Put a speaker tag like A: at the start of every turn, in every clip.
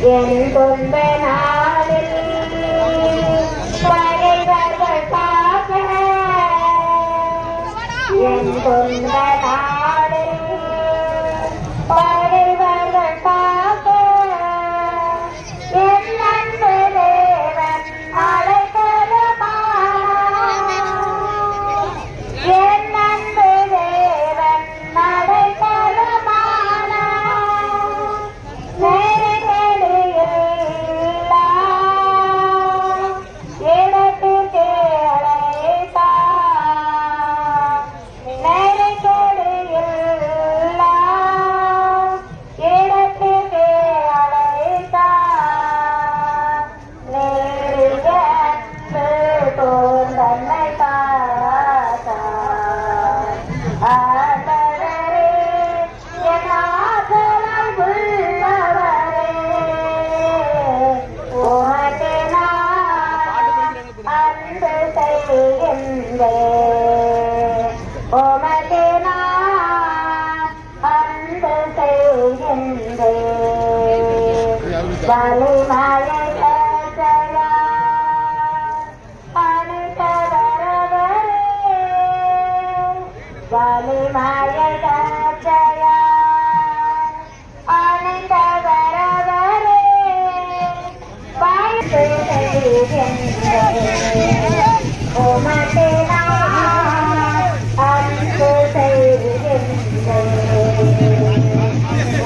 A: என் துன்ப நாளில் பகைவர்கள் காக்க என் துன்ப நாளில் பகைவர்கள் காக்க என் அன்பு தேவன் அடைக்கலமானார் என் அன்பு தேவன் அடைக்கலமானார் நெருக்கடியில்லா இடத்துக்கு அழைத்தார் நெருக்கடியில்லா இடத்துக்கு அழைத்தார் நெருங்கிய அன்பு போல் தன்னை பார்த்தார் ஆண்டவரே என் ஆதரவு உள்ளவரே உமக்கு நான் அன்பு செய்கின்றேன் உமக்கு நான் அன்பு செய்கின்றேன் வலிமையை கற்றயா அனுசரவரே வலிமையை கற்றயா அனுசரவரே வாழ்த்து செய்கின்றேன் உமக்கு நான் அன்பு செய்கின்றேன்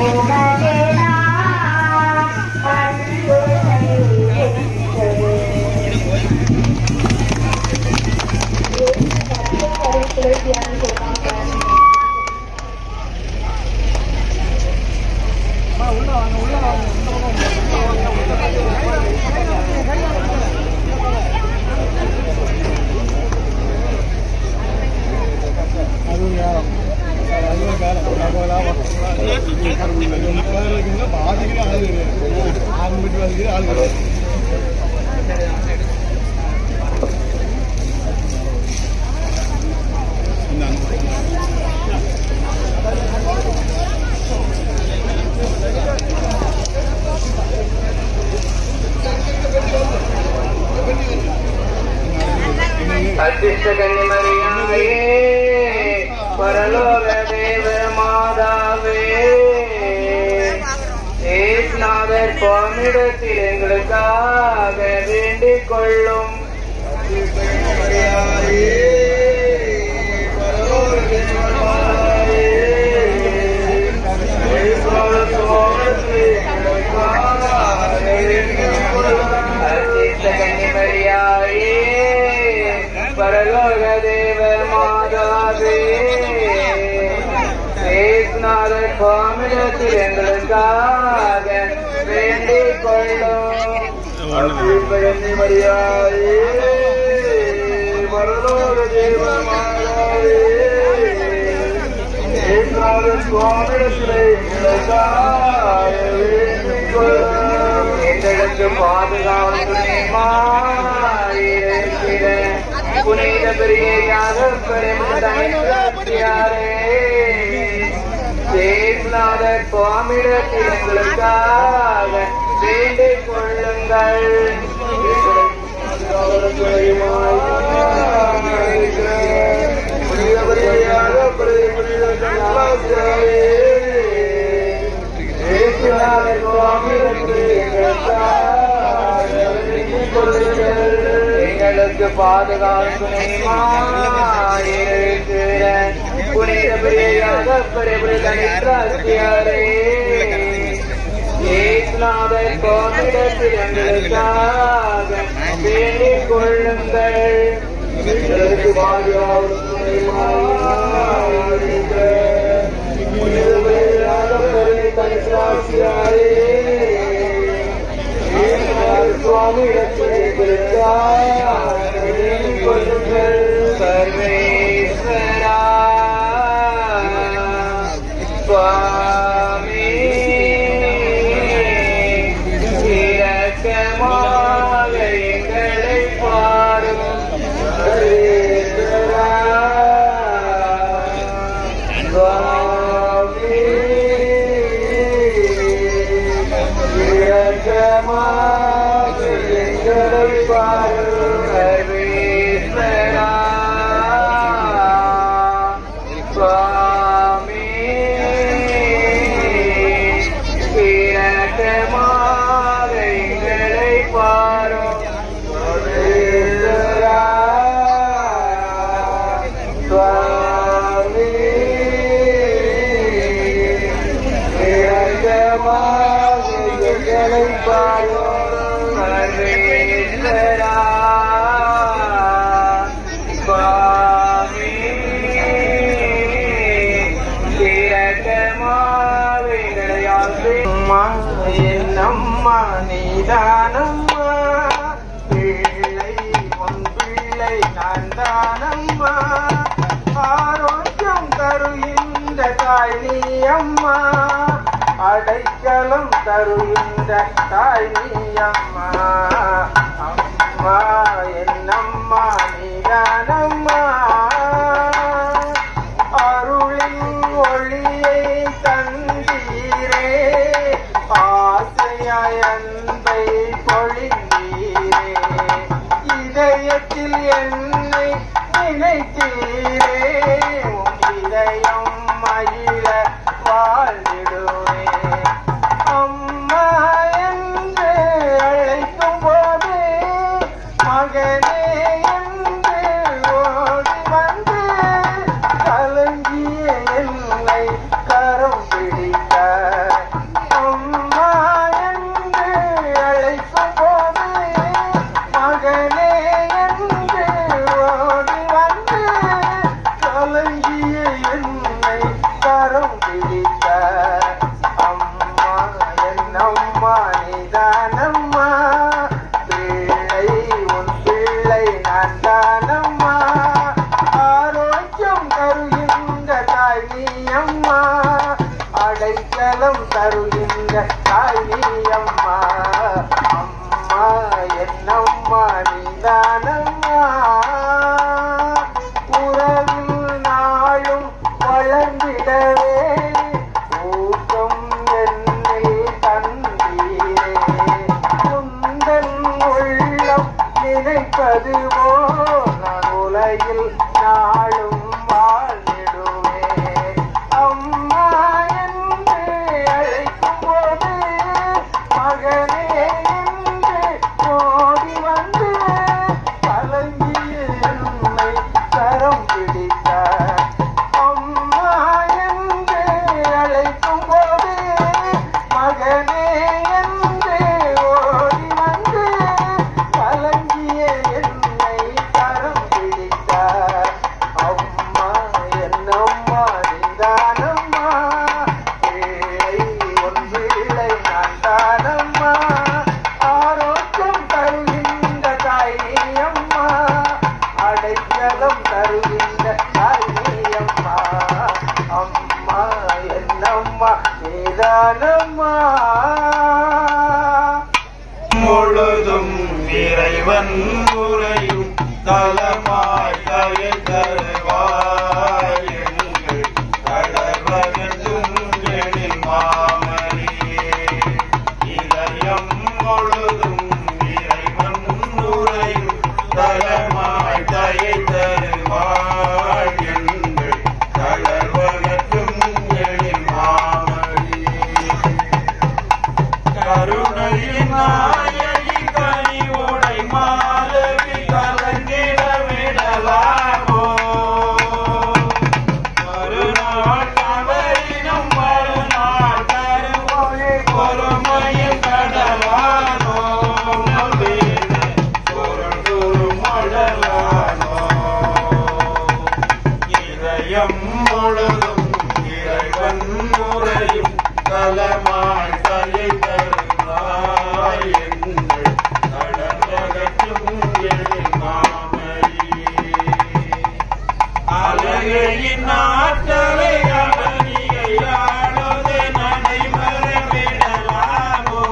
A: உமக்கு நான் அன்பு செய்கின்றேன்
B: அத்திஷ்ட கன்னிமரியாயே பரலோக தேவ மாதாவே ஏசுநாதர் சுவாமியிடத்தில் எங்களுக்காக வேண்டிக் கொள்ளும். அத்திஷ்ட கன்னிமரியாயே பரலோக தேவ மாதாவே ஏசுநாதர் சுவாமியிடத்தில் எங்களுக்காக வேண்டிக் கொள்ளும். அத்திஷ்ட கன்னிமரியாயே பரலோக தேவ மாதாவே ஏசுநாதர் சுவாமியிடத்தில் எங்களுக்காக வேண்டிக் கொள்ளும். எங்களுக்கு பாதுகாப்பு புனித பெரியாக ஏசுநாதர் சுவாமியிடத்தில் எங்களுக்காக வேண்டிக் கொள்ளுங்கள். ஏசுநாதர் சுவாமியிடத்தில் எங்களுக்கு பாதுகாப்பு புனித பெரியாக ஏசுநாதர் சுவாமியிடத்தில் எங்களுக்காக வேண்டிக் கொள்ளுங்கள். எங்களுக்கு சர்வேஸ்வரா சுவாமி இரக்கமாக எங்களை பாரும். சர்வேஸ்வரா சுவாமி எங்களை பாரும் சர்வேஸ்வரா சுவாமி இரக்கமாக எங்களை பாரும் சர்வேஸ்வரா சுவாமி இரக்கமாக எங்களை பாரும் சர்வேஸ்வரா சுவாமி இரக்கமாக எங்களை ஆசைம்மா என்னம்மா நீதானம்மா பிள்ளை உன் பிள்ளை நான் தானம்மா ஆரோக்கியம் தருகின்ற தாய் நீ அம்மா அடைக்கலம் தருகின்ற தாய் நீ அம்மா அம்மா என்னம்மா நீதானம்மா அருளின் ஒளியை தந்தீரே ஆசையாய் அன்பை பொழிந்தீரே இதயத்தில் என்னை நினைத்தீரே உன் இதயம் மகிழ வாழ்ந்திடுவே அம்மா என்று அழைக்கும் போது மகனே என்று ஓடி வந்து கலங்கிய என்னை கரம் பிடித்த அம்மா என்று அழைக்கும் போது மகனே என்று ஓடி வந்து கலங்கிய என்னை கரம் பிடித்த அம்மா என்னம்மா நீதானம்மா பிள்ளை உன் பிள்ளை நான் தானம்மா ஆரோக்கியம் தருகின்ற தாய் நீ அம்மா அடைக்கலம் தருகின்ற தாய் நீ அம்மா அம்மா என்னம்மா நீதானம்மா உறவில் நாளும் வளர்ந்திடவே ஊக்கம் என்னில் தந்தீரே உந்தன் உள்ளம் நினைப்பது போல் நான் உலகில் நாளும் வாழ்ந்திடுவேன் அம்மா என்று அழைக்கும் போது மகனே என்று ஓடி வந்து கலங்கிய என்னை கரம் பிடித்த அம்மா என்று அழைக்கும் போது மகனே என்று ஓடி வந்து கலங்கிய என்னை கரம் பிடித்த அம்மா என்னம்மா நீதானம்மா பிள்ளை உன் பிள்ளை நான் தானம்மா ஆரோக்கியம் தருகின்ற தாய் நீ அம்மா அடைக்கலம் தருகின்ற தாய் நீ அம்மா அம்மா என்னம்மா நீதானம்மா
C: முழுதும் இறைவன் உரையும் தலமாய் தயை தருவாய் எங்கள் கடவகத்தும் எழில் மாமணியே இதயம் முழுதும் இறைவன் உரையும் தலமாய் தயை தருவாய் எங்கள் கடவகத்தும் எழில் மாமணியே கருணையின் நாயகி கனிவுடை மாலவி கலங்கிட விடலாமோ மறுநாள் தவறினும் மறுநாள் தருமொழி பொறுமையில் கடலானோ பொருள் மடலானோ இதயம் முழுதும் இறைவன் முறையும் தலமாய் தலை தருவாய் எங்கள் கடலகற்றும் எழில் மாமணியே அழகையின் ஆற்றலை அவனியை ஆளுது நடைமற விடலாமோ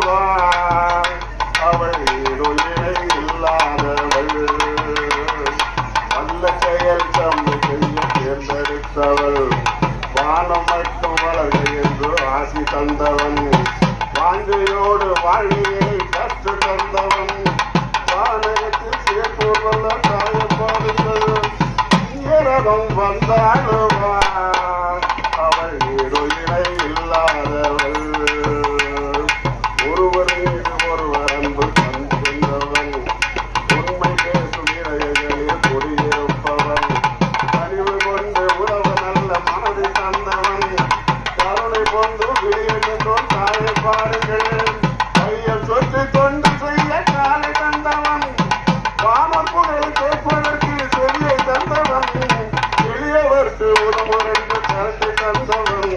C: வாழுவாள் அவள் இருளினை இல்லாதவள் நல்ல செயல் தம்மை செய்ய தேர்ந்தெடுத்தவள் வானம் மட்டும் வளர்க என்று ஆசி தந்தவன் வாஞ்சையோடு வாழ்வியை கற்று தந்தவன் வானகத்தில் சேர்ப்போர்வல்ல தாயப்பாடுகள் இரகம் வந்தாடுவான் அவள் இருளினை இல்லாதவள் ஒருவர் மீது ஒருவர் அன்பு தந்தவன் உண்மை பேசும் இறைகளில் குடியிருப்பவன் அறிவு கொண்டு உறவு நல்ல மனதை தந்தவன் கருணை கொண்டு விடியென்றோம் தாயை பாருங்கள் கையில் சொத்து கொண்டு செய்ய காலை தந்தவன் வானம் புகழ் கேட்பதற்கு செவியை தந்தவன் எளியவர்க்கு உணவு என்று கருத்தை தந்தவன்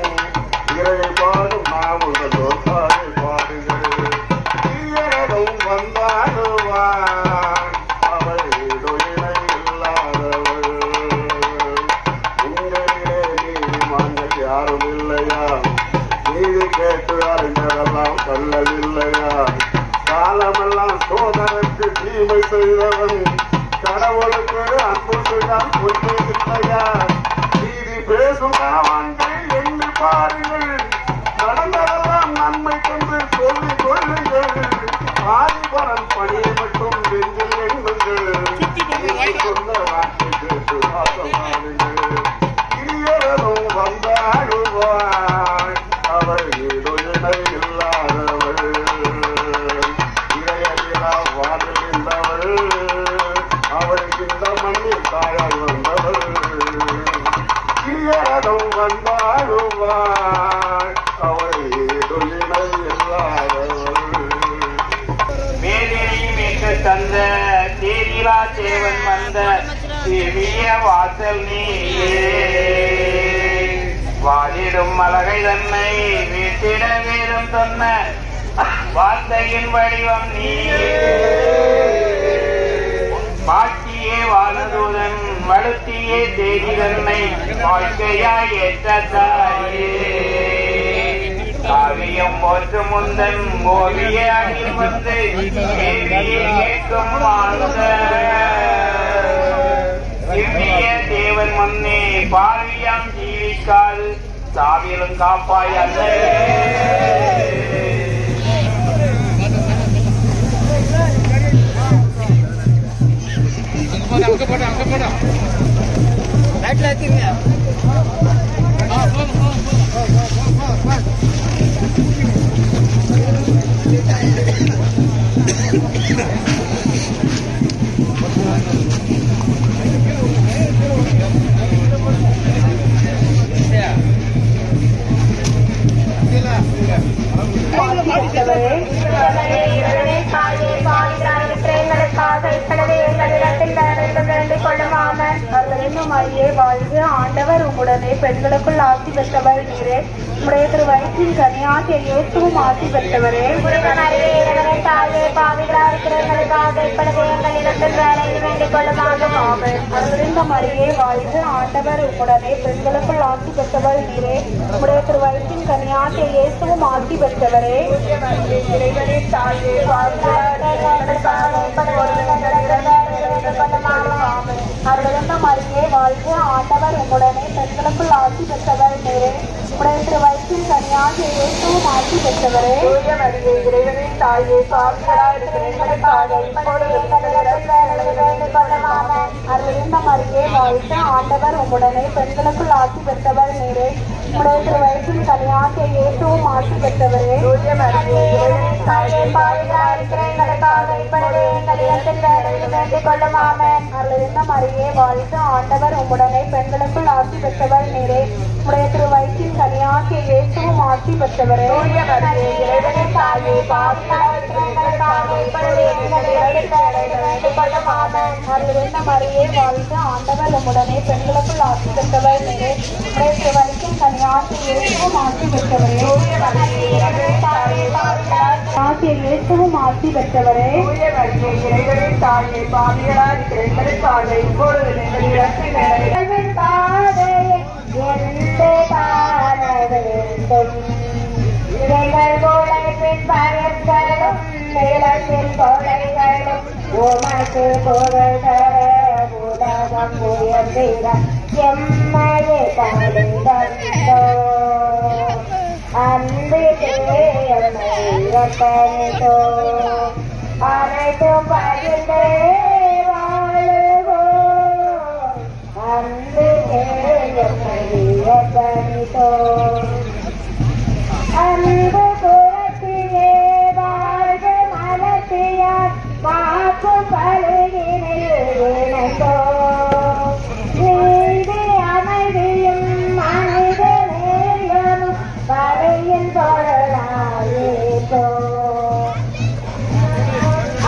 C: இறை பாடும் நாமுதலோ தாயை பாடுங்கள் தீயரதும் வந்தாடுவான் அவள் தொழிலை இல்லாதவள் உங்களிலே நீதிமான்கள் யாரும் இல்லையா நீதி கேட்டு அறிஞரெல்லாம் சொல்லவில்லையா காலமெல்லாம் சோதனைக்கு தீமை செய்தவன் கடவுளுக்கு அன்பு செய்தால் உண்மை இல்லையா நீதி பேசும் காவங்கள் எண்ணி பாருங்கள் நடந்ததெல்லாம் நன்மை கொண்டு சொல்லிக் கொள்ளுங்கள் ஆதிபரன் பணியை மட்டும் நெஞ்சில் எண்ணுங்கள் சொந்த வார்த்தை கேட்டு ஆசமாடுங்கள் இனியவரும் வந்தாடுவாள் அவள் இருளினை இல்லாதவள் இறையறியா வாழ்கின்றவள் அவள் இந்த மண்ணில் தாயாய் வந்தவள் இனியவரும் வந்தாடுவாள் அவள் இருளினை இல்லாதவள்
D: மேலேயும் என்று தந்த தேரிலா தேவன் வந்த திவ்ய வாசல் நீயே வாழிடும் மலகை தன்னை வீட்டிட வேதம் சொன்ன வார்த்தையின் வடிவம் நீயே பாட்டியே வானதூதன் வலுத்தியே தேடி தன்னை வாழ்க்கையாய் ஏற்ற தாயே காவியம் போற்று முந்தன் ஓவிய அணில் வந்து கேள்வியை கேட்கும் வாழ்ந்த திவ்ய தேவன் முன்னே பார்வையாம் ஜீவிக்காது சாவியிலும் காப்பாய் அல்ல
A: வாழ்க ஆண்டவர் உம்முடனே பெண்களுக்குள் ஆசி பெற்றவர் நீரே உடைய திரு வயிற்றின் கனியாகிய இயேசுவும் ஆசி பெற்றவரே தாயே பாவிகளாக இருக்கிறவர்களுக்காக இப்பொழுது எங்களிடத்தில் வேலையில் வேண்டிக் கொள்ளுமாக அருளிந்த மரியே வாழ்க ஆண்டவர் உம்முடனே பெண்களுக்குள் ஆசி பெற்றவர் நீரே உடைய திரு வயிற்றின் கனியாகிய இயேசுவும் ஆசி பெற்றவரே இறைவனே தாயே அருளிந்த மரியே வாழ்க ஆண்டவர் உம்முடனே பெண்களுக்குள் ஆசி பெற்றவர் நீரே உடைய திரு வயிற்றின் கனியாகிய இயேசுவும் ஆசி பெற்றவரே இறைவனே தாயே அருளிந்த மரியே வாழ்க ஆண்டவர் உம்முடனே பெண்களுக்குள் ஆசி பெற்றவர் நீரே உடைய திரு வயிற்றின் கனியாகிய இயேசுவும் ஆசி பெற்றவரே அருளிந்த மரியே வாழ்க ஆண்டவர் உம்முடனே பெண்களுக்குள் ஆசி பெற்றவர் நீரே உடைய திரு வயிற்றின் கனியாகிய இயேசுவும் ஆசி பெற்றவரே அருளிந்த மரியே வாழ்க ஆண்டவர் உம்முடனே பெண்களுக்குள் ஆசி பெற்றவர் நீரே உடைய திரு வயிற்றின் கனியாகிய இயேசுவும் ஆசி பெற்றவரே ஆகிய இயேசுவும் ஆசி பெற்றவரே தாயே பாவிகளாய் இருக்கிற இப்பொழுது எங்கள் உழைப்பின் பயன்களும் நிலத்தின் கொடைகளும் உமக்கு புகழ் தர உலகம் உயர்ந்திட எம்மையை தந்தோ அன்பிலே எம்மை எப்போ அனைத்தும் பகிர்ந்தே வாழுவோம் அன்பிலே எம்மை எப்போ அன்பு புரட்சியே வாழ்க மலர்ச்சியார் காக்கும் பழுகினில் இணைந்தோ நீதி அமைதியும் மனித நேயமும் பழையின் பொருளாயேதோ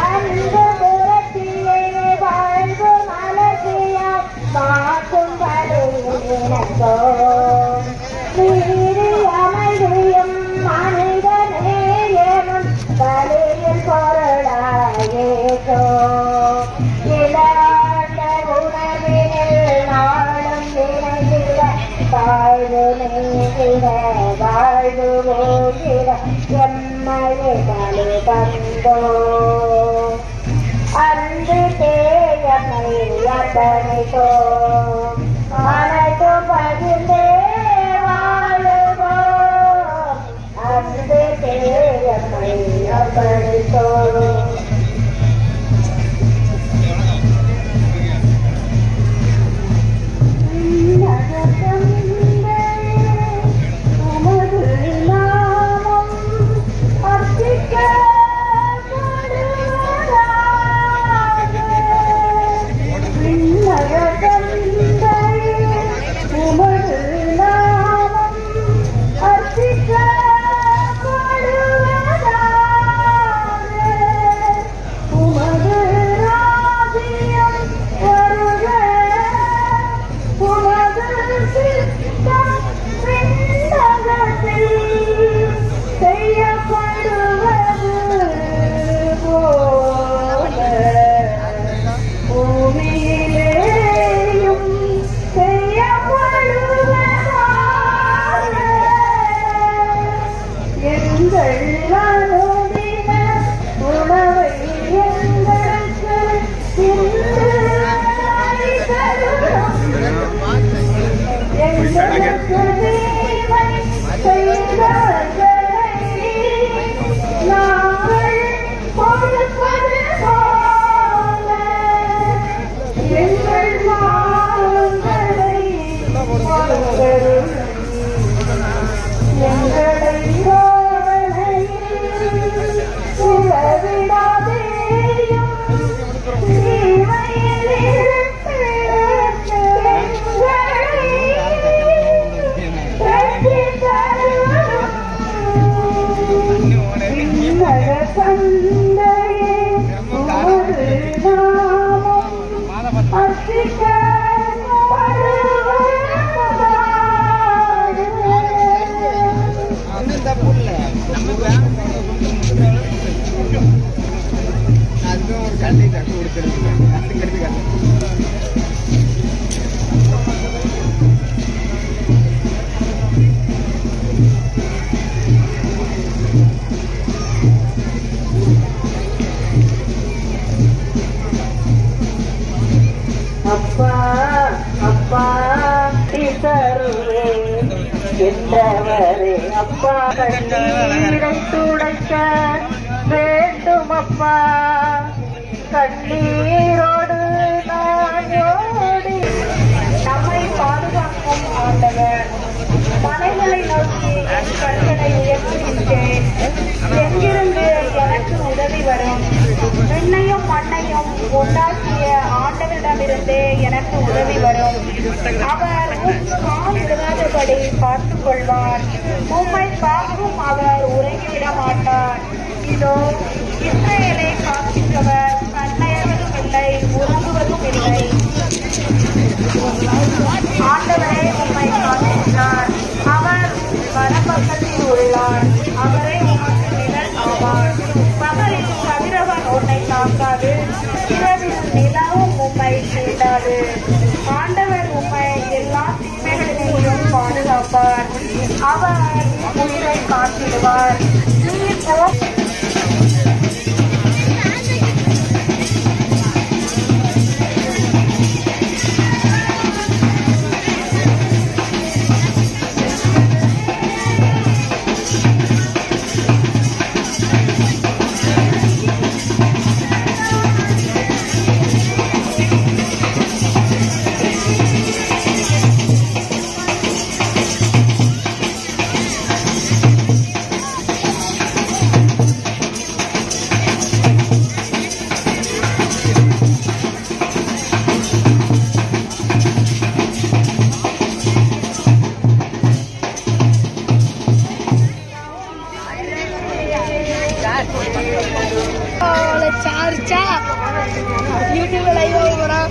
A: அன்பு புரட்சியே வாழ்க மலர்ச்சியார் காக்கும் பழுகில் இணைந்தோ நீதி அமைதியும் மனித நேயமும் பழையின் பொருளாயேதோ இலாண்ட உணவினில் நாளும் நினைந்திட வாழ்வு நீங்கிட வாழ்வு ஓகிட எம்மையை தலை தந்தோ அன்று தேயமை அத்தனைத்தோ அனைத்தும் பகிர்ந்தே வாழுவோம் அன்று தேயமை அத்தனைத்தோ அப்பா அப்பா தருவே என்றவரே அப்பா கண்ணீரை துடைக்க வேண்டும் அப்பா கண்ணீரோடு நான் ஓடி நம்மை பாதுகாக்கும் ஆண்டவர் மலைகளை நோக்கி என் கண்களை உயர்த்துகின்றேன் எங்கிருந்து எனக்கு உதவி வரும் விண்ணையும் மண்ணையும் உண்டாக்கிய ஆண்டவரிடமிருந்தே எனக்கு உதவி வரும் அவர் கால் விடாதபடி பார்த்துக் கொள்வார் உம்மை காக்கும் அவர் உறங்கிவிட மாட்டார் இதோ இஸ்ரவேலை காக்கின்றவர் கண்ணயர்வதும் இல்லை உறங்குவதும் இல்லை ஆண்டவரே உம்மை காக்கின்றார் அவர் வலப்பக்கத்தில் உள்ளார் அவரே உமக்கு நிழல் ஆவார் பகலில் கதிரவன் உன்னை காக்காது இரவில் நிலவும் உம்மை செய்தாது ஆண்டவர் உம்மை எல்லா தீமைகளிலும் பாதுகாப்பார் அவர் உயிரை காத்து காத்திடுவார். நீர் போ YouTube live ஆகுறா.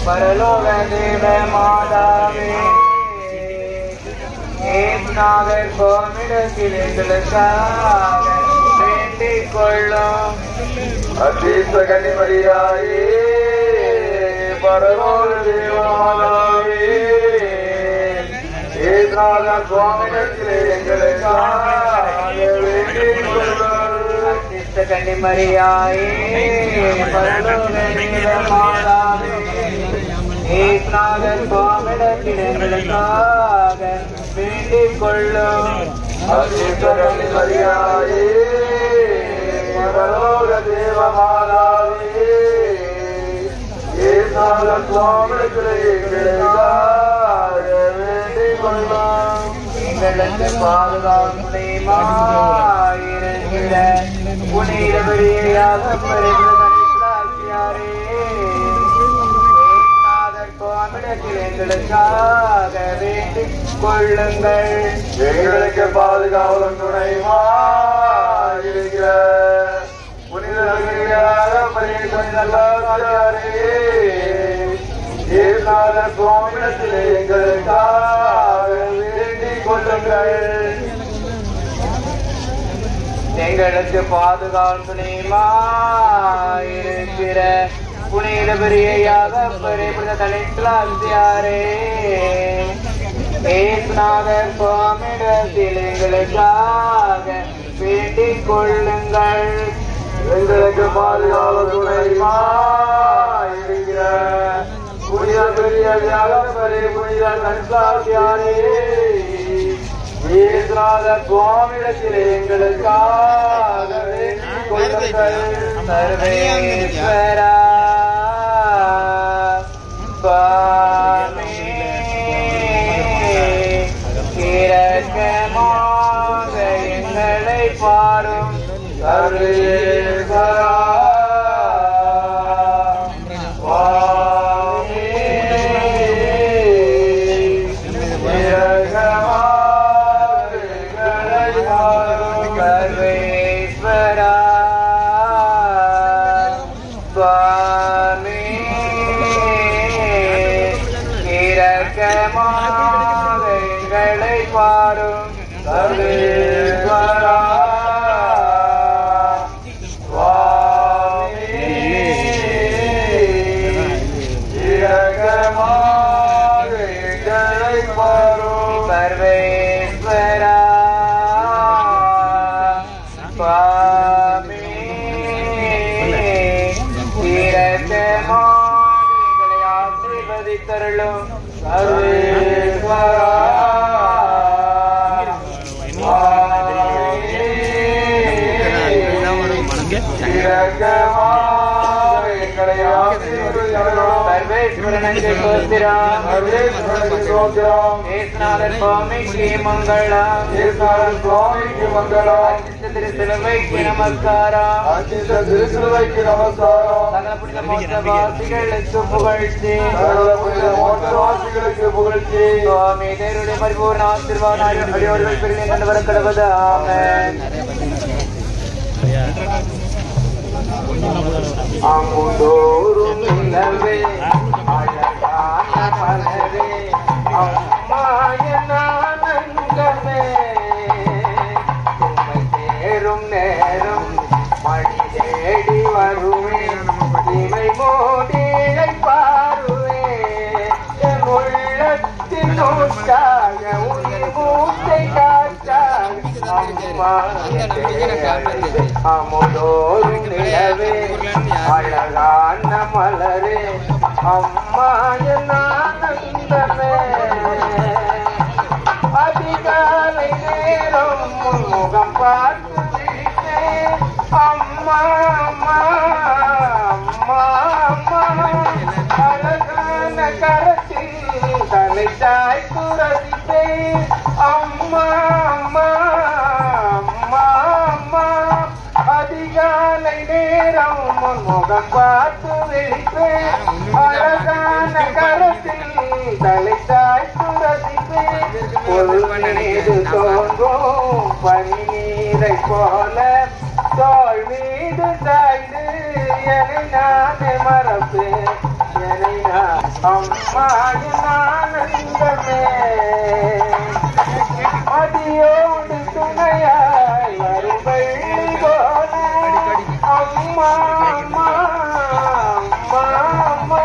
B: परलोक देव मातावे एक नागर கோமிடத்தில் எங்களுக்காக வேண்டிக் கொள்ளும்.
C: அத்தீச கன்னிமரியாயே பரலோக தேவ மாதாவே एक नागर கோமிடத்தில் எங்களுக்காக வேண்டிக் கொள்ளும்.
B: அத்தீச கன்னிமரியாயே பரலோக தேவ மாதாவே एक नागर கோமிடத்தில் எங்களுக்காக வேண்டிக் கொள்ளும்.
C: அத்தீச கன்னிமரியாயே பரலோக தேவ மாதாவே एक नागर கோமிடத்தில் எங்களுக்காக
B: எங்களுக்கு பாதுகாப்புடையமாயிருக்கிற புனித பெரியாக கோமிடத்தில் எங்களுக்காக வேண்டிக் கொள்ளுங்கள்.
C: எங்களுக்கு பாதுகாவலும் துணையுமாயிருக்கிற புனித பெரியாக கோமிடத்தில் எங்களுக்காக வேண்டிக் கொள்ளுங்கள்.
B: எங்களுக்கு பாதுகாப்புடையமாயிருக்கிற புனித பெரியாக தலையாரே ஏசுநாதர் கோமிடத்தில் எங்களுக்காக வேண்டிக் கொள்ளுங்கள்.
C: எங்களுக்கு பாதுகாவல் துணையுமாயிருக்கிற புனித பெரியாக புனித தலையாரே ஏசுநாதர் கோமிடத்தில் எங்களுக்காக வேண்டிக் கொள்ளுங்கள்.
B: சர்வேஸ்வரா சுவாமி இரக்கமாக எங்களை பாரும்.
C: சர்வேஸ்வரா சுவாமி இரக்கமாக எங்களை பாரும்.
B: சர்வேஸ்வரா சுவாமி இரக்கமாக எங்களை பாரும்.
C: சர்வேஸ்வரா சுவாமி இரக்கமாக எங்களை பாரும்.
B: சர்வேஸ்வரா சுவாமி இரக்கமாக எங்களை ஆசீர்வதித்தருளும்.
C: சர்வேஸ்வரா இரக்கமாக எங்களை ஆசீர்வதித்தருளும்.
B: சர்வேஸ்வரனுக்கு ஸ்தோத்திரம்.
C: சர்வேஸ்வரனுக்கு ஸ்தோத்திரம்.
B: ஏசுநாதர் சுவாமிக்கு மங்களம்.
C: ஏசுநாதர் சுவாமிக்கு மங்களம்.
B: அர்ச்சித்த திருசிலுவைக்கு நமஸ்காரம்.
C: அர்ச்சித்த திருசிலுவைக்கு நமஸ்காரம்.
B: சகல புனித மோட்சவாசிகளுக்கு புகழ்ச்சி.
C: சகல புனித மோட்சவாசிகளுக்கு புகழ்ச்சி.
B: சுவாமி தேவருடைய பரிபூர்ண ஆசீர்வாதம் அடியோர்கள் பெருமை கண்டு வர கடவுது. ஆமென்.
C: அமுதோறும் நிலவே அழகான மலரே அம்மாயன் ஆனந்தமே உம்மை தேரும் நேரம் மணி தேடி வருவேன் இமை மூடியை பாருவேன் என் உள்ளத்தின் ஊற்றாக உயிர் மூச்சை காற்றாக அம்மா அமுதோறும் நிலவே அழகான மலரே அம்மா என் ஆனந்தமே அதிகாலை நேரம் முன்முகம் பார்த்து விழித்தேன் அம்மா அம்மா அம்மா அம்மா அழகான கரத்தில் தலை தாய்த்து ரசித்தேன் அம்மா அம்மா அம்மா அம்மா அதிகாலை நேரம் முன்முகம் பார்த்து விழிப்பேன் அழகான கரத்தில் தலை தாய்த்து ரசிப்பேன் மீது தோன்றும் பனி நீரை போல தோள் மீது சாய்ந்து என்னை நானே மறப்பேன் என்னை நான் அம்மா ஆனந்தமே மதியோடு துணையாய் வரும் வெள்ளி போல அம்மா அம்மா அம்மா அம்மா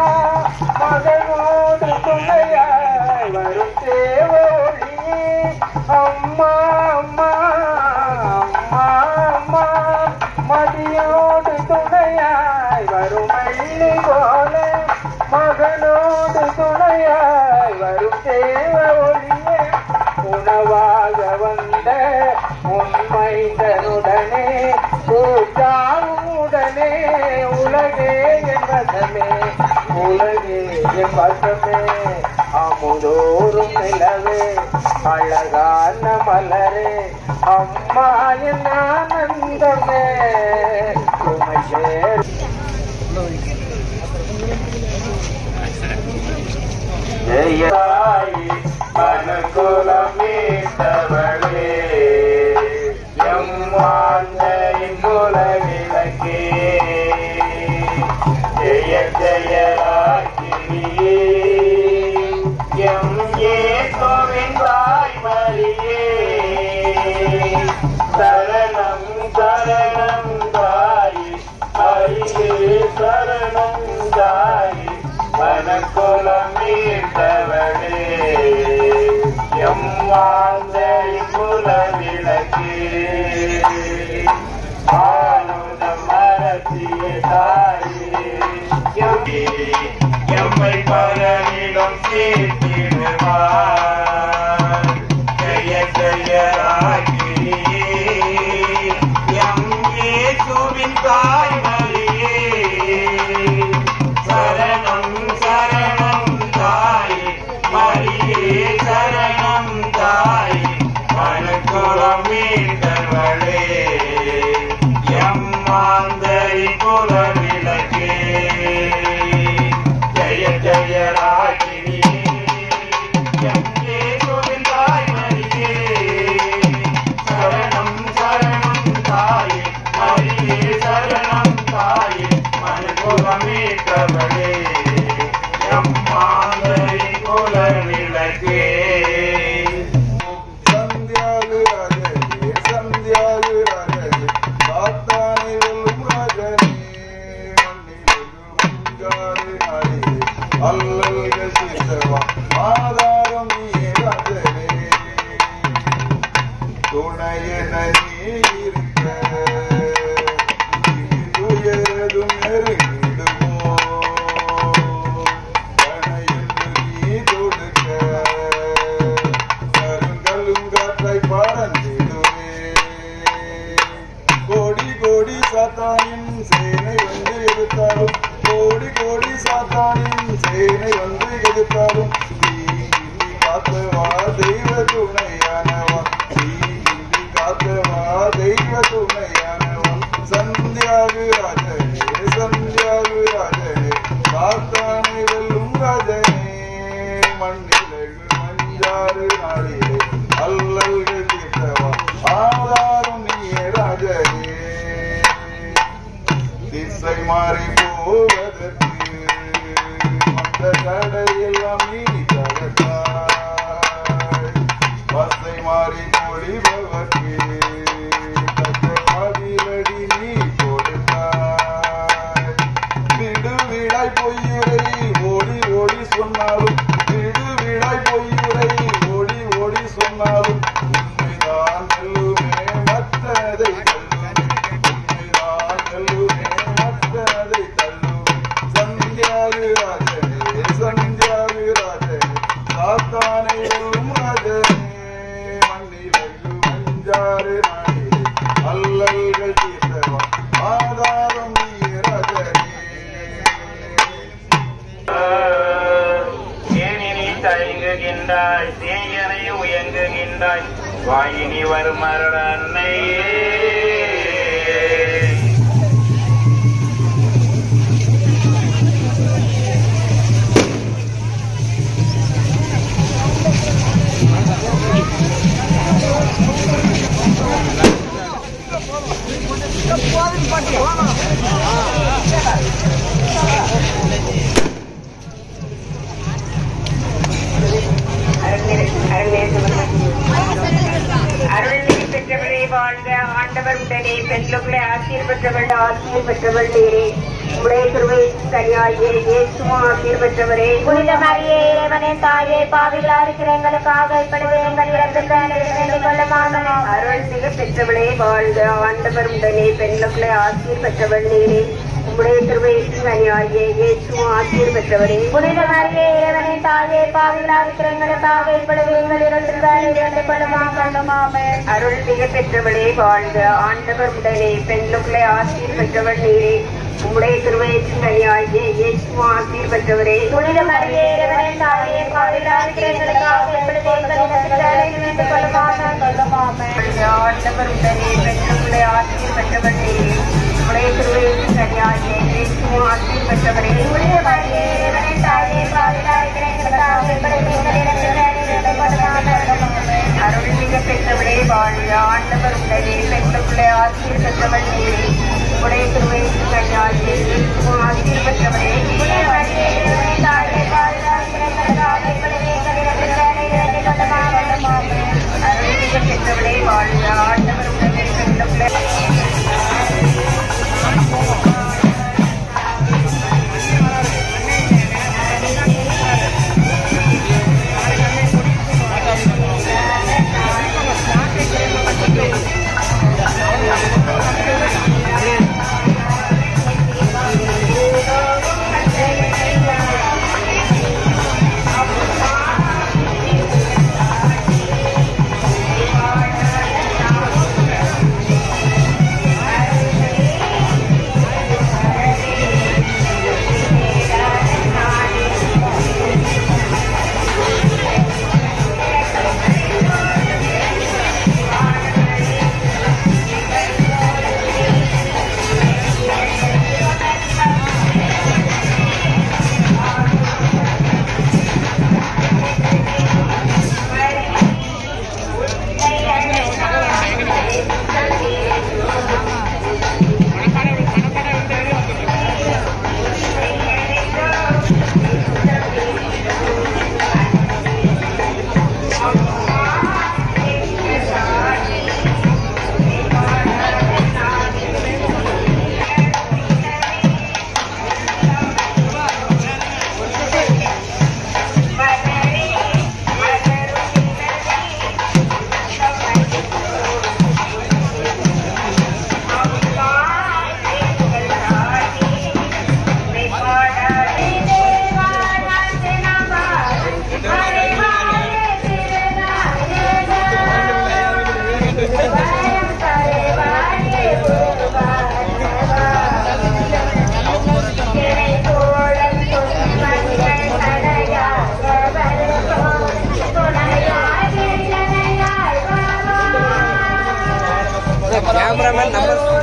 C: மகனோடு துணையாய் வரும் தேவோழியே அம்மா அம்மா அம்மா அம்மா மதியோடு துணையாய் வரும் வெள்ளி போல மகனோடு துணையாய் வரும் தேவ ஒளியே உணவாக வந்த உண்மைந்தனுடனே கூட்டாவுடனே உலகே என்பதமே உலகே பசுமே அமுதோறும் நிலவே அழகான மலரே அம்மா என் ஆனந்தமே உமையே ஜெயாயி மனகுலமீட்டவளே எம்மாந்தரின் குலவிளக்கே ஜெய ஜெயராக்கினியே எம் ஏசுவின் தாய்மரியே சரணம் சரணம் தாயி ஹரியே சரணம் தாயி மனக்குலமீட்டவளே எம்மாந்தரி குலவிளக்கே ஆனந்தம் மரத்திய தாயே எம்மை பலனிடம் சேர்த்திடுவார் ஜெய ஜெயராகினியே எம் இயேசுவின் தாய்மரியே சரணம் சரணம் தாயே மரியே சரணம் தாயே மனக்குலமீட்டவளே எம்மாந்தரி குலவிளக்கே ஜெய ஜெயராகினியே எம் இயேசுவின் தாய்மரியே சரணம் சரணம் தாயே மரியே சரணம் தாயே மனக்குலமீட்டவளே எம்மாந்தரி குலவிளக்கே வாயினி வரும் அருள் அன்னையே அருள்நிலை பெற்றவளே வாழ்க ஆண்டவர் உடனே பெண்களை ஆசிரியர் பெற்றவள் ஆசிரியர் பெற்றவள் நேரே உடைய திருவை கனியாயே இயேசுவா ஆசிரியர் பெற்றவரே புனித மரியே இறைவனின் தாயே பாவிகளா இருக்கிற எங்களுக்காக இப்பொழுது எங்கள் இறந்து அருள் மிக பெற்றவளே வாழ்க ஆண்டவர் உடனே பெண்களை ஆசிரியர் பெற்றவள் நேரே உடைய திருவை கனியாயே இயேசுவா ஆசிரியர் பெற்றவரே புனித மரியே இறைவனின் தாயே பாவிகளா இருக்கிற எங்களுக்காக இப்பொழுது எங்கள் இறந்து அருள் மிக பெற்றவளே வாழ்க ஆண்டவர் உடனே பெண்களை ஆசிரியர் பெற்றவள் நீரே உம்முடைய திருவயிற்றின் கனியாகிய இயேசுவும் ஆசீர் பெற்றவரே.
A: புனித மரியே இறைவனின் தாயே, பாவிகளாகிய எங்களுக்காக இப்பொழுது எங்கள் நேரத்தில் வேண்டிக் கொள்ளும். ஆமென்.
C: ஆண்டவர் உடனே பெண்களுடைய ஆசீர் பெற்றவரே. உம்முடைய திருவயிற்றின் கனியாகிய இயேசுவும் ஆசீர் பெற்றவரே.
A: புனித மரியே இறைவனின் தாயே, பாவிகளாகிய எங்களுக்காக இப்பொழுது எங்கள் நேரத்தில் வேண்டிக் கொள்ளும்.
C: அருள்மிக பெற்றவரே வாழ்க. ஆண்டவர் உடனே பெண்களுடைய ஆசீர் பெற்றவரே. உடைய திருவயிற்றின் கனியாகிய இயேசுவும் ஆசீர் பெற்றவரே.
A: புனித மரியே இறைவனின் தாயே, பாவிகளாகிய எங்களுக்காக இப்பொழுது எங்கள் நேரத்தில் வேண்டிக் கொள்ளும். ஆமென்.
C: அருள்மிக பெற்றவரே வாழ்க. ஆண்டவர் உடனே பெண்களுடைய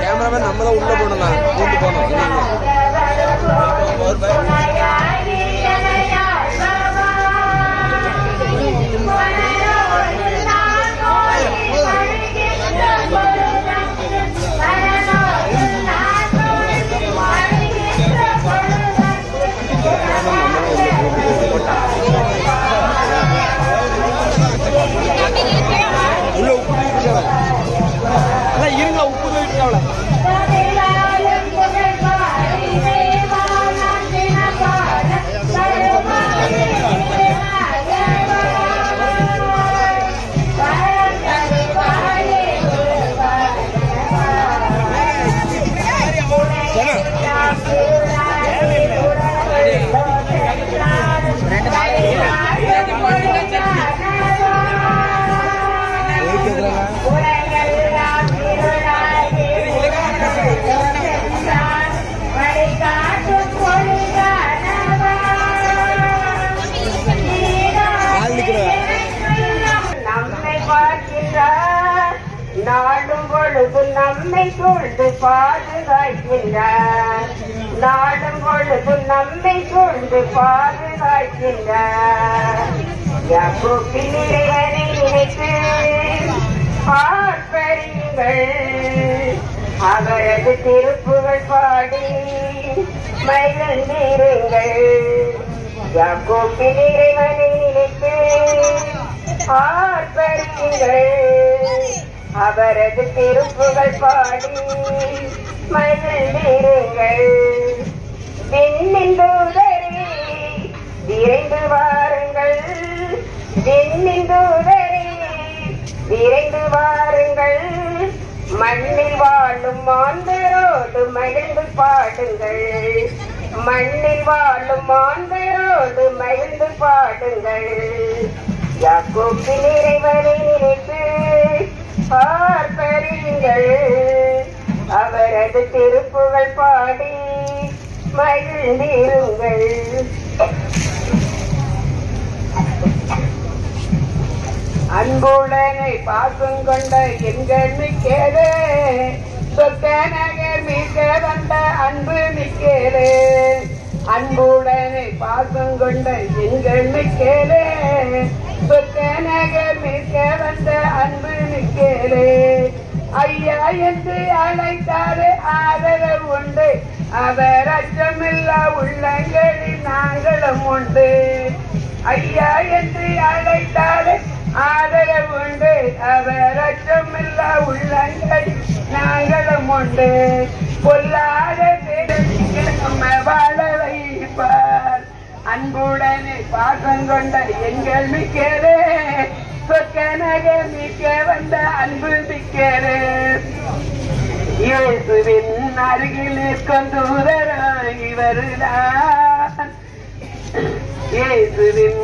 B: கேமராமேன் நம்ம தான் உள்ள போனோம், கூட்டு போனோம். உள்ள உப்பு இருங்க, உப்பு போயிட்டு
C: நாடும் பொழுது நம்மை சூழ்ந்து பாதுகாக்கின்றார். நாடும் பொழுது நம்மை சூழ்ந்து பாதுகாக்கின்றார். யாக்கோபின் இறைவனை நினைத்து ஆர்ப்பரியுங்கள். அவரது திருப்புகழ் பாடி மகிழ்ந்திருங்கள். யாக்கோபின் இறைவனை நினைத்து ஆர்ப்பரியுங்கள். அவரது திருப்புகழ் பாடி மகிழ்ந்திருங்கள். விண்ணின் தூதரே விரைந்து வாருங்கள். விண்ணின் தூதரே விரைந்து வாருங்கள். மண்ணில் வாழும் மாந்தரோடு மகிழ்ந்து பாடுங்கள். மண்ணில் வாழும் மாந்தரோடு மகிழ்ந்து பாடுங்கள். யாக்கோபின் இறைவனை நினைத்து ஆர்ப்பரியுங்கள். அவரது திருப்புகழ் பாடி மகிழ்ந்திருங்கள்.
E: அன்புடனே பாசம் கொண்ட எங்கள் மிக்கேரே, சொக்க நகர் மிக்க வந்த அன்பு மிக்கேரே. அன்புடனே பாசம் கொண்ட எங்கள் மிக்கேரே, சொக்க நகர் மிக்க வந்த அன்பு மிக்கேரே. ஐயா என்று அழைத்தாரே ஆதரவு உண்டு, அவர் அச்சமில்லா உள்ளங்களில் நாங்களும் உண்டு. ஐயா என்று அழைத்தாரே ஆதரவு உண்டு, அவர் அச்சமில்லா உள்ளங்கள் நாங்களும் உண்டு. பொல்லாத நம்ம வாழ வைப்பார். அன்புடனே பாசம் கொண்ட எங்கள் மிக்கரே, சொக்கனக மிக்க வந்த அன்பு மிக்கரே. இயேசுவின் அருகில் நிற்கும் தூதராய் இவருதான். இயேசுவின்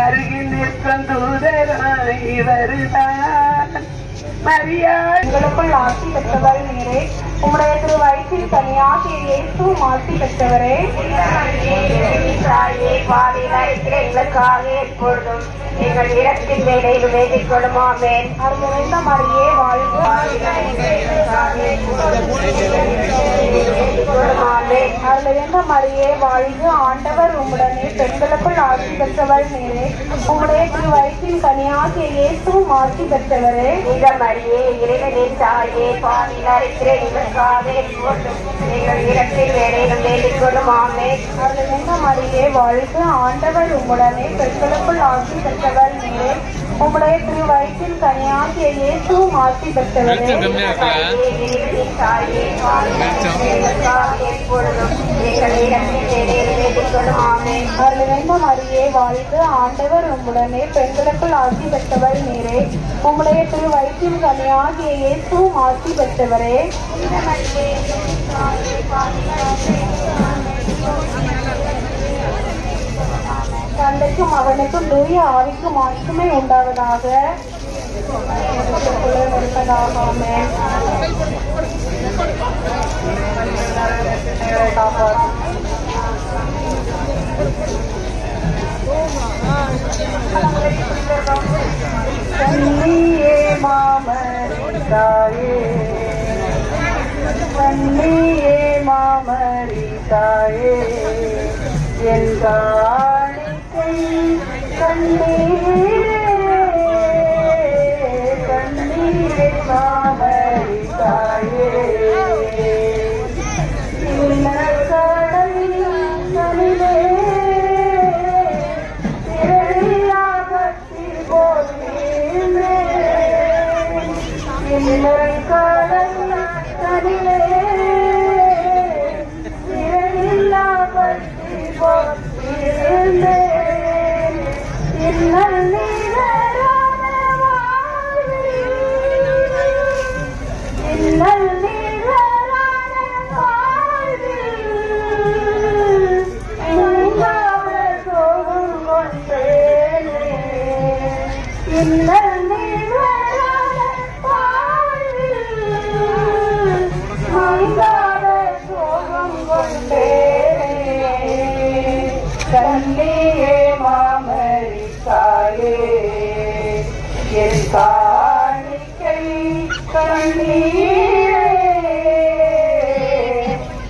E: அருகில் நிற்கும் தூதராய் இவருதான். மரியா
A: எங்களுக்குள் ஆசி பெற்றவர் நீரே, உம்முடைய திரு வயிற்றில் கனியாகிய இயேசுவும் ஆசி பெற்றவரே.
C: எங்களுக்காக எப்பொழுதும் எங்கள் இடத்தின் வேலையில் வேண்டிக் கொள்ளுமாமேன்.
A: அருள் நிறைந்த மரியே வாழ்க. அருள் நிறைந்த மரியே வாழ்க. ஆண்டவர் உம்முடனே, பெண்களுக்குள் ஆசி பெற்றவர் நீரே, உம்முடைய திரு வயிற்றில் கனியாகிய இயேசுவும் ஆசி பெற்றவரே.
C: இந்த மரியே இறைவனின் தாயே, பாவியில் இருக்கிற எங்களுக்காக எப்பொழுதும் எங்கள் இடத்தின் வேலையில் வேண்டிக் கொள்ளுமாமேன்.
A: அருள் நிறைந்த மரியே வாழ்க. ஆண்டவர் உம்முடனே, பெண்களுக்குள் ஆசி பெற்றவர் நீரே, உம்முடைய திரு வயிற்றில் கனியாகிய இயேசுவும் ஆசி பெற்றவரே. அருள் நிறைந்த மரியே வாழ்க. ஆண்டவர் உம்முடனே, பெண்களுக்குள் ஆசி பெற்றவர் நீரே, உம்முடைய திரு வயிற்றில் கனியாகிய இயேசுவும் ஆசி பெற்றவரே. தந்தைக்கும் அவனுக்கும் தூய ஆவிக்கும் மாற்றுமை உண்டாவதாக. கண்ணியே மாமரிதாயே, கண்ணியே மாமரிதாயே, என் காணிக்கை கண்ணீரே, கண்ணீரே மாமரிதாயே. கடல் கனிலே திரளாகத்தி போற்றே, கடல் கனிலே திரளாகத்தி போற்றே. இன்னல் நீரான வாழ்வில், இன்னல் நீரான வாழ்வில், நீங்காத சோகம் கொண்டேனே. இன்னல் நீரான வாழ்வில், நீங்காத சோகம் கொண்டேனே. கண்ணியே மாமரிதாயே, என் காணிக்கை கண்ணீரே,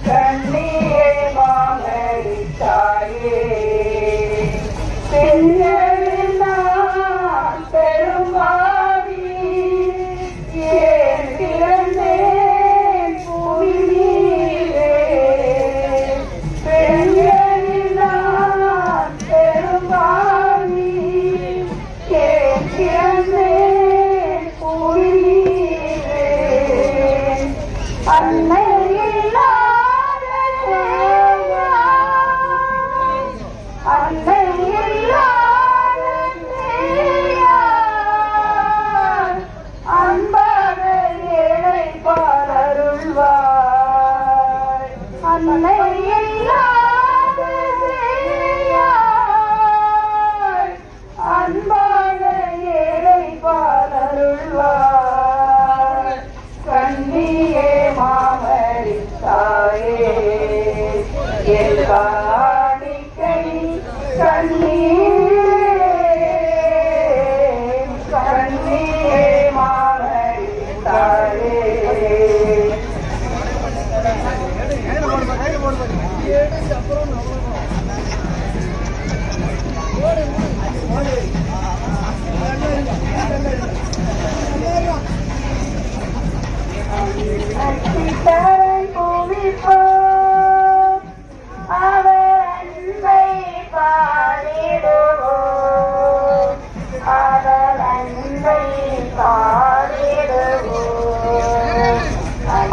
A: கண்ணியே மாமரிதாயே. பெண்களில் நான் பெரும்பாவி, ஏன் பிறந்தேன் பூமியிலே. பெண்களில் நான் பெரும்பாவி, ஏன் பிறந்தேன் பூமியிலே. அன்னை இல்லாத சேயார், அன்னை இல்லாத சேயார், அன்பாக ஏழை பாலருள்வாய். அன்னை இல்லாத சேயார், அன்பாக ஏழை பாலருள்வாய். கண்ணியே மாமரிதாயே, சரண் பூமிப்போம் அவர் அன்பை பாடிடுவோம் அவர் அன்பை பாடிடுவோம்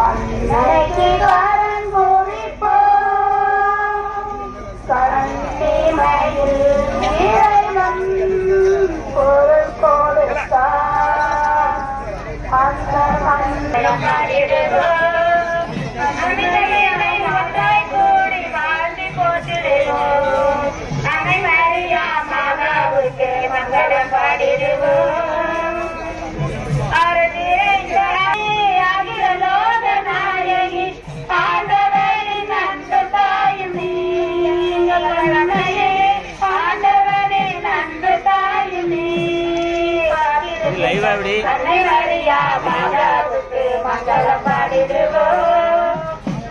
A: அன்னைக்கு கரண் பூமிப்போம் கரண்டிமையில் இறைவன் பொருள் கொடுத்தார் அந்த மண்ணை பாடிடுவோம் அன்னைகளை ஒன்றாய் கூடி வாழ்ந்து போற்றிடுவோம் அன்னை மரியா மாதாவுக்கு மங்களம் பாடிடுவோம் அகில லோக நாயகி ஆண்டவரின் அன்பு தாயும் நீ ஆண்டவரின் அன்பு தாயும் நீ அன்னை மரியா மாதாவுக்கு மங்களம் பாடிடுவோம்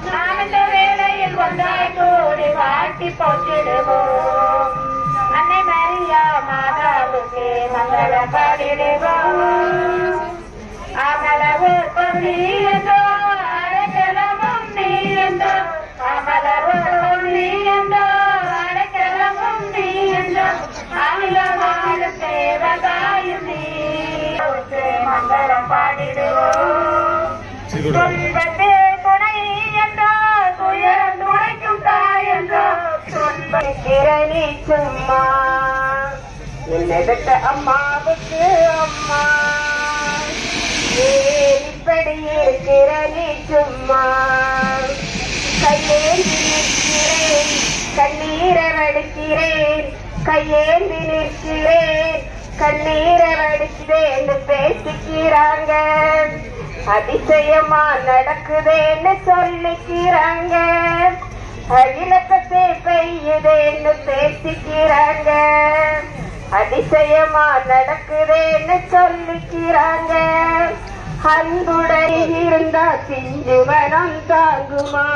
A: நாம் இந்த வேளையில் ஒன்றாய் கூடி வாழ்த்தி போற்றிடுவோம் அன்னை மரியா மாதாவுக்கு மங்களம் பாடிடுவோம் அமலவும் நீ என்றோ அடைக்கலமும் நீ என்றோ அமலவும் நீ என்றோ அடைக்கலமும் நீ என்றோ அகிலவாழும் தேவதாயும் நீ மங்களம் பாடிடுவோம் துன்பத்தே துணை என்றோ துயரம் துடைக்கும் தாய் என்றோ துன்பத்திரணி சும்மா என்னை பெற்ற அம்மாவுக்கு அம்மா இப்படி இருக்கிற நீ சும்மா கையேந்தி நிற்கிறேன் கண்ணீரை வடிக்கிறேன் கையேந்தி நிற்கிறேன் கண்ணீரை வடிக்கிறேன்னு பேசிக்கிறாங்க அதிசயமா நடக்குதேன்னு சொல்லிக்கிறாங்க அகிலக்கத்தை பெய்யுதேன்னு பேசிக்கிறாங்க அதிசயமா நடக்குதேன்னு சொல்லிக்கிறாங்க அன்புடன் இருந்தா சிஞ்சு மனம் தாங்குமா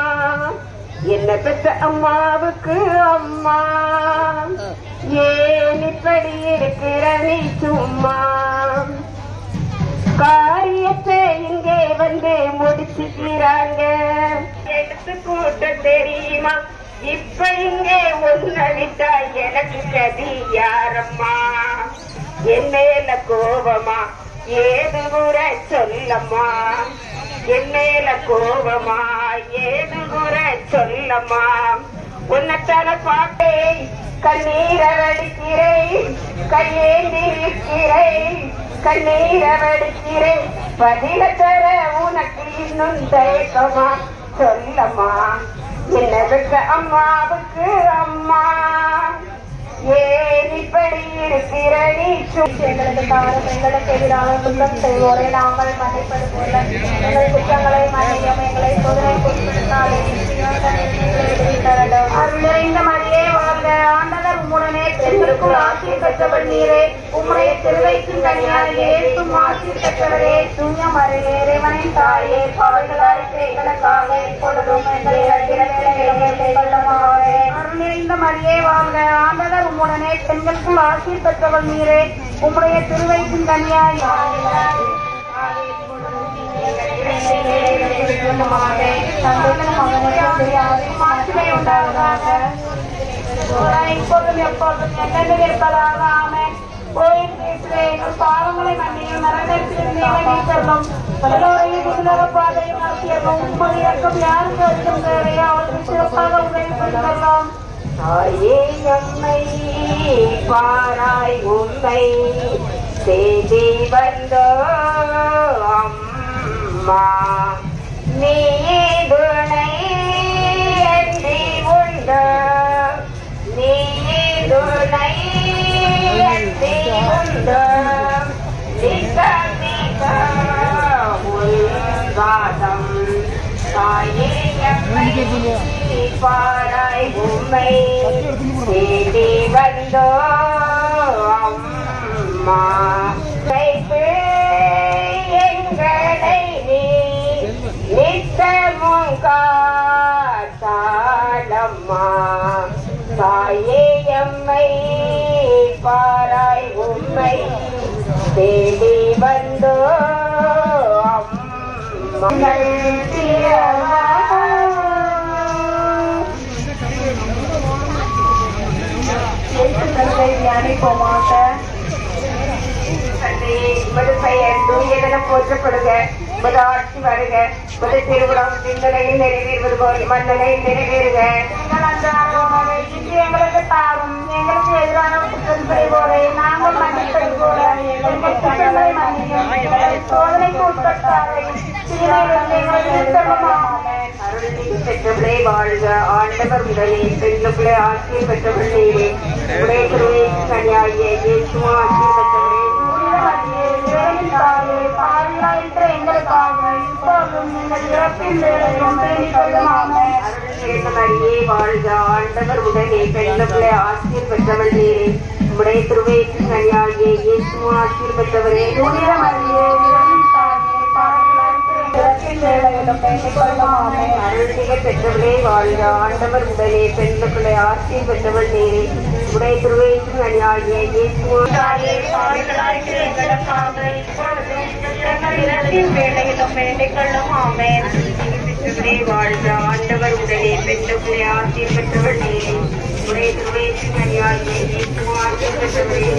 A: என்ன பெற்ற அம்மாவுக்கு அம்மா ஏன் இப்படி இருக்கிற நீ சும்மா காரியத்தை இங்கே வந்து முடிச்சுக்கிறாங்க எடுத்து கூட்ட தெரியுமா இப்ப இங்கே ஒன்னடித்தா எனக்கு கதி யாரம்மா என் மேல கோபமா ஏது முறை சொல்லம்மா என் மேல கோபமா ஏது முறை சொல்லம்மா உன்னத்தான பாட்டேன் கண்ணீரை வடிக்கிறேன் கையேந்தி இருக்கிறேன் கண்ணீரை வடிக்கிறேன் பதில தர உனக்கு இன்னும் தயக்கமா சொல்லம்மா என்ன பெற்ற அம்மாவுக்கு அம்மா ஏன் இப்படி இருக்கிற நீ எங்களுக்கு காலம் எங்களுக்கு எதிரான குற்றம் செய்வோரை நாங்கள் மன்னிப்பது போல எங்கள் குற்றங்களை மன்னியும் எங்களை சோதனை அருளிறைந்த மரியே வாழ்க ஆண்டவர் உம்முடனே பெண்களுக்குள் ஆசீர் பெற்றவள் நீரே உம்முடைய திருவயிற்றின் கனியாகிய இயேசுவும் ஆசீர் பெற்றவரே தூய மரியே இறைவனின் தாயே பாவிகளாயிருக்கிற எங்களுக்காக இப்பொழுதும் எங்கள் இறக்கிற வேளையிலே கொள்ளுமாறே அருளிறைந்த மரியே வாழ்க ஆண்டவர் உம்முடனே பெண்களுக்குள் ஆசீர் பெற்றவள் நீரே உம்முடைய திருவயிற்றின் கனியாகிய இப்போதும் எப்போதும் என்னென்ன இருப்பதாக ஆமென். பாவங்களை மன்னியும் மரணத்திலும் எல்லோரையும் பாதையும் நடத்தியதும் உண்மை இறக்கம் யாருக்கு அதிகம் தேவையோ அவருக்கு சிறப்பாக உதவி பண்ணலாம். தாயே நம்மை பாராய் உண்மை செய்தி வந்தோ அம்மா நீ துணை அன்றி உண்டோ நீ துணை அன்றி உண்டோ நிக நிக உள்வாதம் தாயே நம்மை பாராய் உண்மை செய்தி வந்தோ அம்மா எங்களை நீ நித்தமும் காத்தாளம்மா தாயே எம்மை பாராய் உம்மை தேடி வந்தோ அம்மா தியானிப்போமாக.
C: உமது பெயர் தூயதென போற்றப்படுக, உமது ஆட்சி வருக, உமது திருவிழாம் சிந்தனையில் நிறைவேறுவது போல் மன்னனையில் நிறைவேறுக.
A: எங்கள் அன்றாட உணவை இன்று எங்களுக்கு தாரும். எங்களுக்கு எதிரான குற்றம் செய்வோரை நாங்கள் மன்னிப்பது போல எங்கள் குற்றங்களை மன்னியும். எங்களை சோதனைக்கு உட்பட்டாரை தீமையிலிருந்து எங்களை விடுவித்தருளுமாக.
C: அருள்மிகு பெற்றவளே வாழ்க, ஆண்டவர் உடனே பெண்ணுக்குள்ளே ஆட்சியை பெற்றவள் நீரே. உடைய திருவயிற்றின் கனியாகிய இயேசுவும் ஆட்சியை பெற்றவரே.
A: எங்களுக்காக இப்போதும் எங்கள் இறப்பின் வேளையிலும் வேண்டிக் கொள்ளுமாமே.
C: மரியே வாழ்க, ஆண்டவர் உடனே பெண்ணுக்குள்ளே ஆட்சியை பெற்றவள் நீரே. உடைய திருவயிற்றின் கனியாகிய இயேசுவும் ஆட்சியை பெற்றவரே. அருள்மிகு பெற்றவளே வாழ்க, ஆண்டவர் உடனே பெண்ணுக்குள்ளே ஆட்சியை பெற்றவள் நீரே. உடைய திருவயிற்றின் கனியாகிய இயேசுவும்
A: வேளையிலும் வேண்டிக் கொள்ளும். ஆமென்.
C: வாழ்க, ஆண்டவர் உடனே பெண்ணுக்குள்ளே ஆட்சியை பெற்றவள் நீரே. உடைய திருவயிற்றின் கனியாகிய இயேசுவும் ஆட்சியை பெற்றவளே.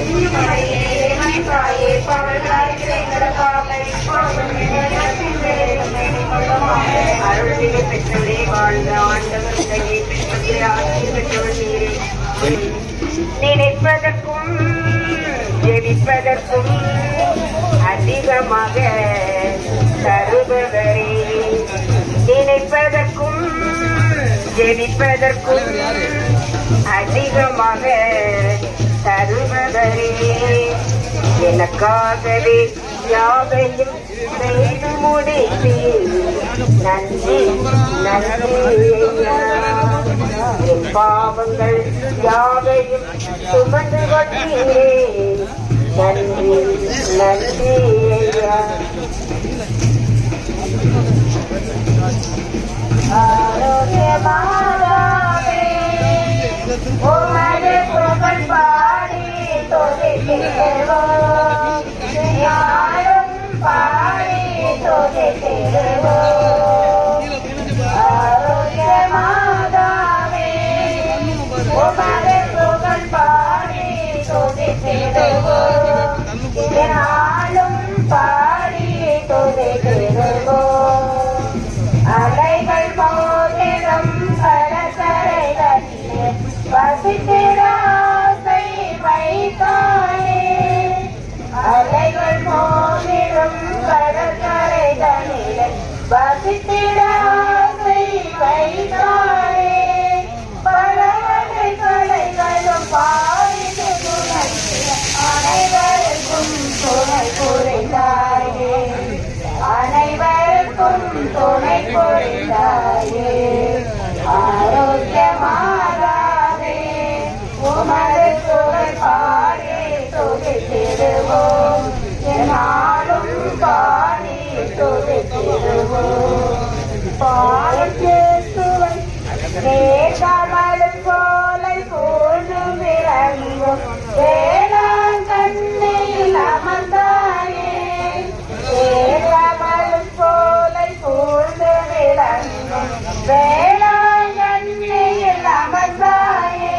C: அருள்மிகு பெற்றவளே வாழ்க, ஆண்டவர் உடனே பெண்ணுக்குள்ளே ஆட்சியை பெற்றவள் நீரே. நினைப்பதற்கும் ஜெபிப்பதற்கும் அதிகமாக தருபவரே. நினைப்பதற்கும் ஜெபிப்பதற்கும் அதிகமாக தருபவரே. எனக்காகவே யாவையும் செய்து முடித்தீர். நன்றி நன்றி ஐயா. என் பாவங்கள் யாவையும் சுமந்து கொண்டீரே. நன்றி நன்றி ஐயா.
A: ஆரோக்கியமாகவே உமது புகழ் பாடி துதித்திடுவோம். யாரும் பாடி துதித்திடுவோம். ஆரோக்கியமாகவே உமது புகழ் பாடி துதித்திடுவோம். யாரும் பாடி துதித்திடுவோம். அலைகள் மோதிரம் கடற்கரைகளிலே வசித்திட ஆசை வைத்தானே. அலைகள் மோதிரம் கடற்கரைகளிலே வசித்திட ஆசை வைத்தானே. பலவகை கலைகளும் பாடிது துணை அனைவருக்கும் துணை புரிந்தாயே. அனைவருக்கும் துணை புரிந்தாயே. ஆரோக்கியமாகவே உமது புகழ் பாடி துதித்திடுவோம். நாளும் பாடி துதித்திடுவோம். பாலக்கேசுவை கேட்காமலும் போலை போன்றும் விளங்கும் வேளாண் கண்ணையில் அமர்ந்தாயே. கேட்காமலும் போலை போன்று விளங்கும் வேளாண் கண்ணையில் அமர்ந்தாயே.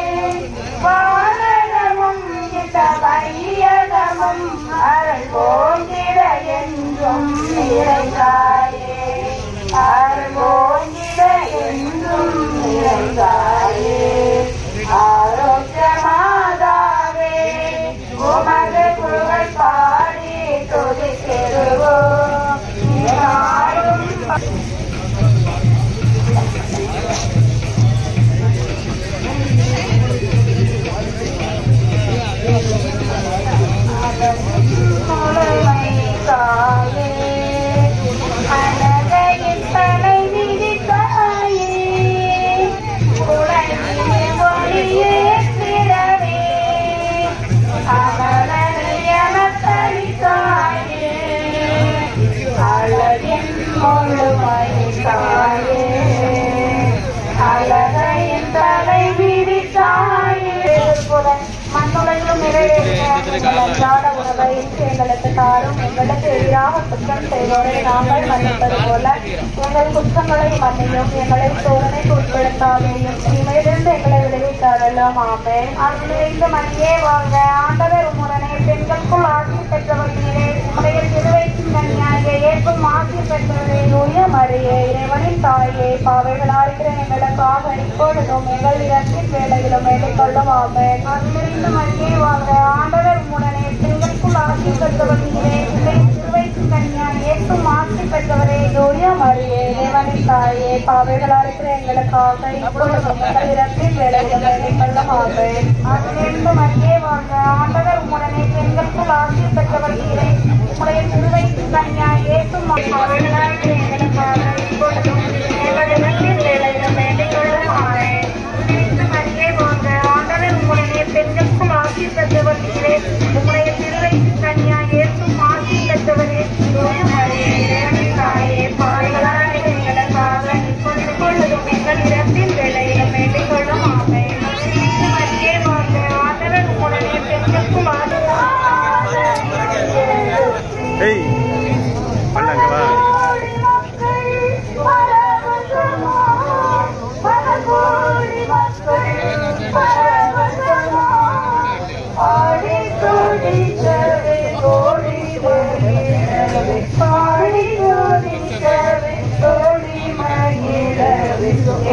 A: வானகமும் இந்த வையகமும் அருள் போங்கிட என்றும் நிறைந்தாயே. அருள் போங்கிட என்றும் நிறைந்தாயே. ஆரோக்கியமாகவே உமது புகழ் பாடி துதித்திடுவோம். யாரும் தாயே அழகையின் தலை விதித்தாயே. குழந்தை ஒளியேற்றிடவே அவரணியமத்தளித்தாயே. அழகின் முழுமை தாயே அழகையின் தலை விதித்தாயே. மண்ணுலகிலும் அன்றாட உணவை எங்களுக்கு தாரும். எங்களுக்கு எதிராக குற்றம் செய்வோரை நாங்கள் மன்னிப்பது போல எங்கள் குற்றங்களை மன்னியும். எங்களை சோதனைக்கு உட்படுத்தாமையும் தீமையிலிருந்து எங்களை விளைவித்தாரலாம். ஆமென். அருள்நிறைந்த மரியே வாழ்க. ஆண்டவர் உம்முடனே பெண்களுக்குள் ஆசி பெற்றவர் நீரே. உம்முடைய திருவயிற்றின் கனியாகிய இயேசுவும் ஆசி பெற்றவரே. தூய மரியே, இறைவனின் தாயே, பாவிகளாய் இருக்கிற எங்களுக்காக இப்பொழுதும் எங்கள் இறப்பின் வேளையிலும் வேண்டிக் கொள்ளும். ஆமென். அருள்நிறைந்த மரியே வாழ்க. ஆண்டவர் உம்முடனே பெண்களுக்குள் ஆசி பெற்றவர் நீரே. உம்முடைய திருவயிற்றின் கனியாகிய இயேசுவும் ஆசி பெற்றவரே. தூய மரியே, இறைவனின் தாயே, பாவிகளாய் இருக்கிற எங்களுக்காக இப்பொழுதும் எங்கள் இறப்பின் வேளையிலும் வேண்டிக் கொள்ளும். ஆமென். அருள்நிறைந்த மரியே வாழ்க. ஆண்டவர் உம்முடனே பெண்களுக்குள் ஆசி பெற்றவர் நீரே. உம்முடைய திருவயிற்றின் கனியாகிய இயேசுவும் பாவிகளாய் இருக்கிற எங்களுக்காக இப்பொழுதும் எங்கள் இறப்பின் வேளையிலும் வேண்டிக் கொள்ளும். ஆமென். மரியே வாழ்க. ஆண்டவர் உம்முடனே பெண்களுக்குள் ஆசி பெற்றவர் நீரே. உம்முடைய திருவயிற்றின் கனியாகிய இயேசுவும் ஆசி பெற்றவரே. தூய மரியே, இறைவனின் தாயே, பாவிகளாய் இருக்கிற எங்களுக்காக இப்பொழுதும் எங்கள் இறப்பின் வேளையிலும் வேண்டிக் கொள்ளும். ஆமென். மரியே வாழ்க. ஆண்டவர் உம்முடனே பெண்களுக்குள் ஆசி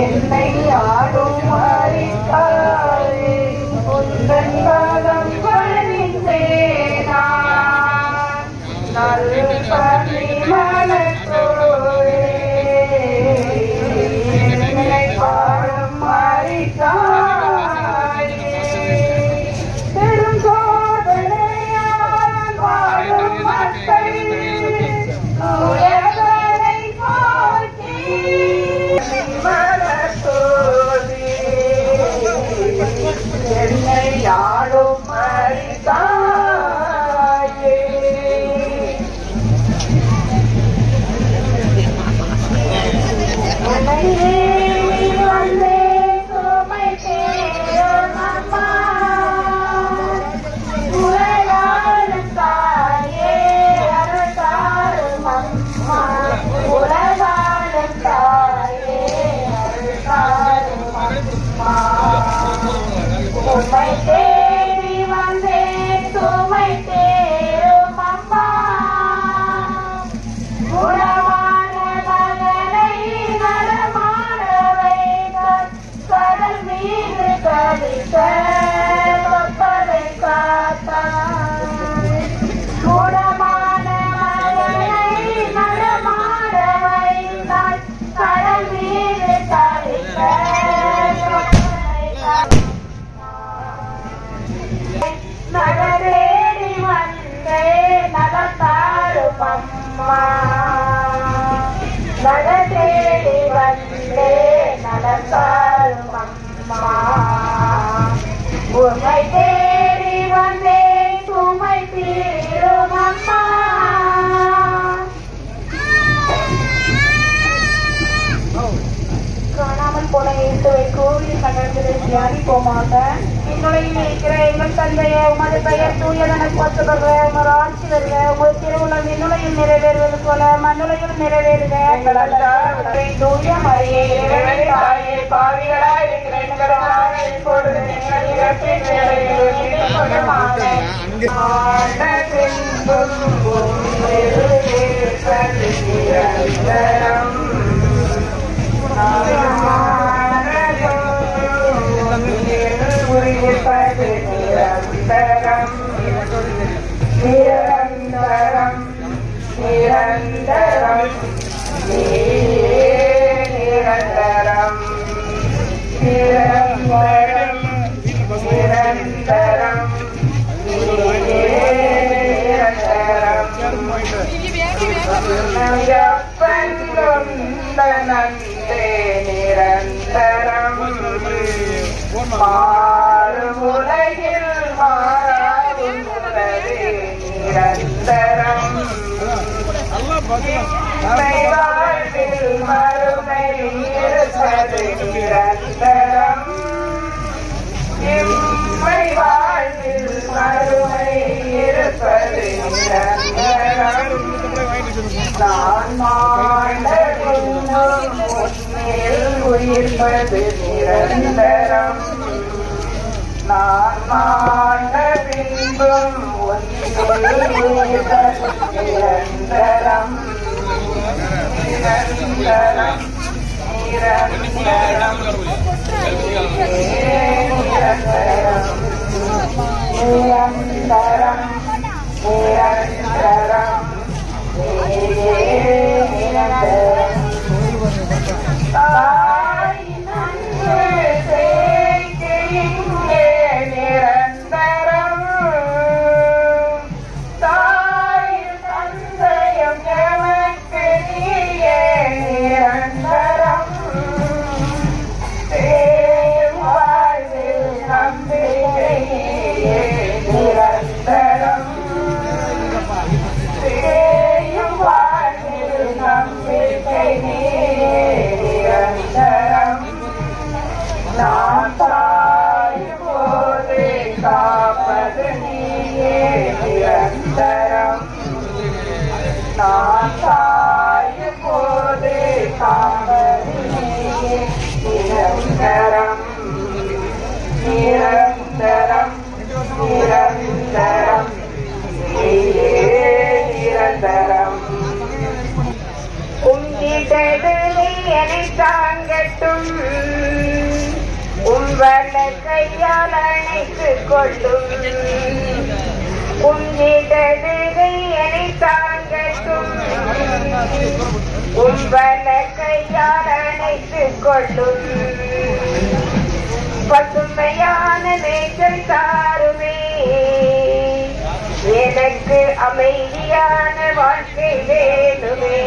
A: என்னை ஆடும் மாறித்தாரே உந்தன் பாதம் பணிந்தேனா நல் பணி மனத்தோரே என்னை பாடும் மாறித்தாரே பெரும் சோதனையால் வாழும் மக்கள் உலகரை போற்றி என்னை ஆடும் மரித்தாயே வந்தே சோமை தேரும் அம்மா உலகாலும் தாயே அருள்தாரும் அம்மா உலகாலும் தாயே அருள்தாரும் அம்மா உம்மை தேடி வந்தேன் சுமை தேரும் அம்மா உறவான மகனை நடமாட வைத்தார் கடல் மீது கவித்த கப்பலை காத்தார் உறவான மகனை நடமாட வைத்தார் கடல் மீது கவித்த கப்பலை நகரேடி வந்தே நலத்தாரும் அம்மா நகரேடி வந்தே நலத்தாரும் அம்மா உம்மை தேடி வந்தேன் சுமை தீரும் அம்மா காணாமல் போன இயேசுவை கோவில் நகர்ந்ததை தியானிப்போமாக. என்னுடைய இருக்கிற எங்கள் தந்தையே, உமது பெயர் தூயதென போற்றப்படுக. உமது ஆட்சி வருக. உமது திருவுளம் விண்ணுலகில் நிறைவேறுவது போல மண்ணுலகில் நிறைவேறுக. தூய மரியே, இறைவனின் தாயே, பாவிகளாய் இருக்கிற எங்களுக்காக இப்பொழுது எங்கள் இறப்பின் வேளையிலும் வேண்டிக் கொள்ளும். ஆமென். நிரந்தரம் நிரந்தரம் நிரந்தரம் நிரந்தரம் நிரந்தரம் நிரந்தரம் நந்தே நிரந்தரம் மாறும் உலகில் மாறாகும் உலகே நிரந்தரம் வாழ்வில் மறுமை இருப்பது நிரந்தரம்
E: உண்மை வாழ்வில் மறுமை இருப்பது நான் மாண்ட உண்மையில் உயிர்ப்பது நிரந்தரம் நான் மாண்ட பின்பும் உண்மையில் உயிர்ப்பது நிரந்தரம் நிரந்தரம் நிரந்தரம் நிரந்தரம் நிரந்தரம் தாய் நன்று செய்கிங்கே நிரந்தரம் தாய் தந்தையும் எமக்கு நீயே நிரந்தரம் வாழ்வில் நம்பிக்கையே நிரந்தரம் வாழ்வில் நம்பிக்கை நிரந்தரம் நான் தாய் போது காப்பது நீயே நிரந்தரம் நான் தாய் போது காப்பது நீயே நிரந்தரம் நிரந்தரம் நிரந்தரம் நிரந்தரம்
C: உன்னிடது நீ என்னை தாங்கட்டும் உன்வள கையால் அணைத்துக் கொள்ளும் உன்னிடது நீ என்னை தாங்கட்டும் உன்வள கையால் அணைத்துக் கொள்ளும் பசுமையான மேய்ச்சல் தாருமே எனக்கு அமைதியான வாழ்க்கை வேணுமே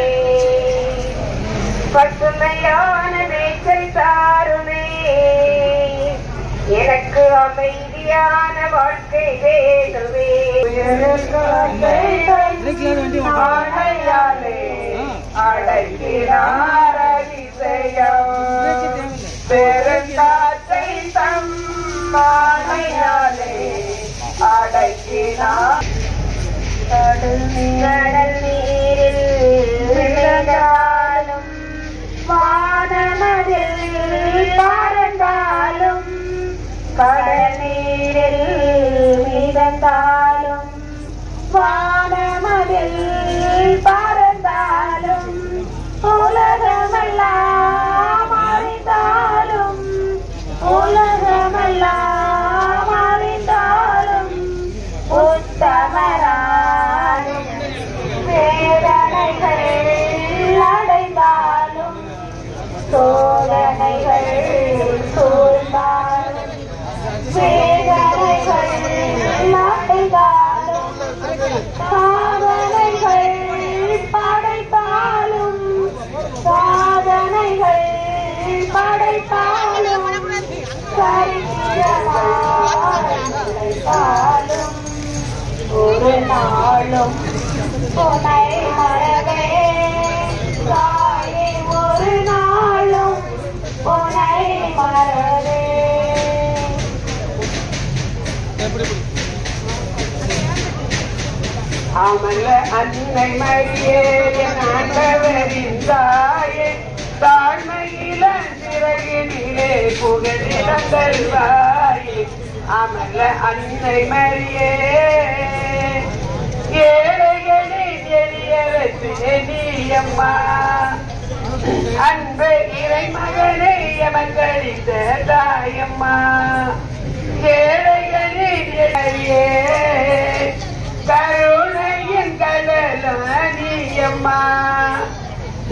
C: பசுமையான மேய்ச்சல் தாருமே எனக்கு அமைதியான வாழ்க்கை வேணுமே
E: ஆணையாலே அடக்கினார் அதிசயம் பெருங்காற்றை தம்மானையாலே அடக்கினார்
C: கடல் நீரில் விழுந்தாலும் வானமதில் பறந்தாலும் கடல் நீரில் மிதந்தாலும் வானமதில் பறந்தாலும் உலகமெல்லாம் அறிந்தாலும் உலகமெல்லாம் அறிந்தாலும் உத்தமராலும் வேதனைகள் அடைந்தாலும் சோதனைகள் சூழ்ந்தாலும் வேதனைகள் அடைந்தாலும் சாதனைகள் படைத்தாலும் சாதனைகள் படைத்தாலும் சரித்திரமாலும் ஒரு நாளும் உன்னை மறவே தாயே ஒரு நாளும் உன்னை மறவே
E: அமல அன்னை மரியே என் ஆண்டவரின் தாயே தாழ்மையில சிறகினிலே புகழிடந்தல்வாயே அமல அன்னை மரியே ஏழைகளின் எளியவற்று நீயம்மா அன்பு இறை மகனை எமக்களித்த தாயம்மா ஏழைகளின் எளியே கருணையின் கடலும் நீயம்மா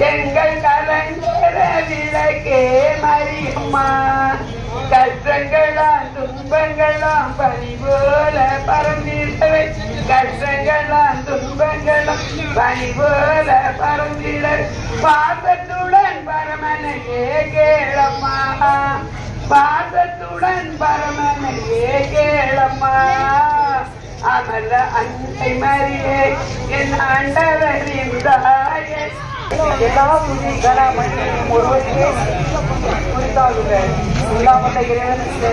E: எங்கள் கலங்கர விளக்கே மரியம்மா கஷ்டங்களாம் துன்பங்களாம் பனி போல பறந்திடவே கஷ்டங்களாம் துன்பங்களாம் பனி போல பறந்திட பாசத்துடன் பரமனையே கேளம்மா பாசத்துடன் பரமனையே கேளம்மா அமல அன்னை மரியே என் ஆண்டவரின் தாயே எல்லா துதி கனமணியும் ஒருவருக்கே குறித்தாகுக இல்லாமல்ல இறைவனுக்கு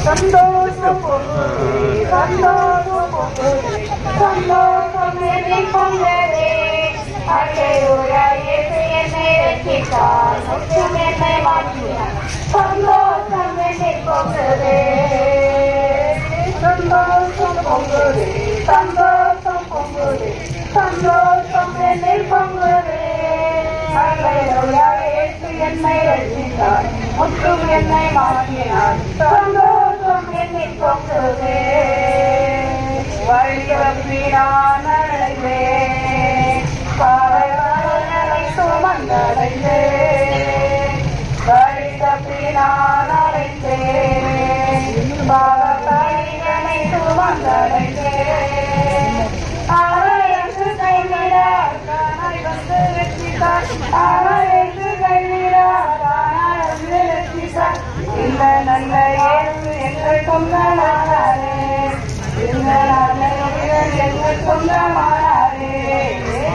A: சந்தோஷம் பொங்குதே சந்தோஷம் பொங்குதே சந்தோஷம் என்னை பொங்குதே அல்லேலூயா இயேசு என்னை ரட்சித்தார் முற்றும் என்னை மாற்றினார் சந்தோஷம் என்னை பொங்குதே சந்தோஷம் பொங்குதே சந்தோஷம் பொங்குதே சந்தோஷம் என்னை பொங்குதே அல்லேலூயா இயேசு என்னை ரட்சித்தார் முற்றும் என்னை மாற்றினார் சந்தோஷம் என்னை பொங்குதே வழியப்பினான் அடைந்தேன் பாவங்களை சுமந்தடைந்தேன் வழித்தப்பினான் அடைந்தேன் பாவங்களை சுமந்தடைந்தேன் அவரைக்கு கைவிடார் தானாய் வந்து வெற்றித்தார் அவரைக்கு கைவிடார் தானாய் வந்து வெற்றித்தார் இந்த நல்ல இயேசு எங்கள் சொந்தமானாரே இந்த நல்ல எங்கள் சொந்தமானாரே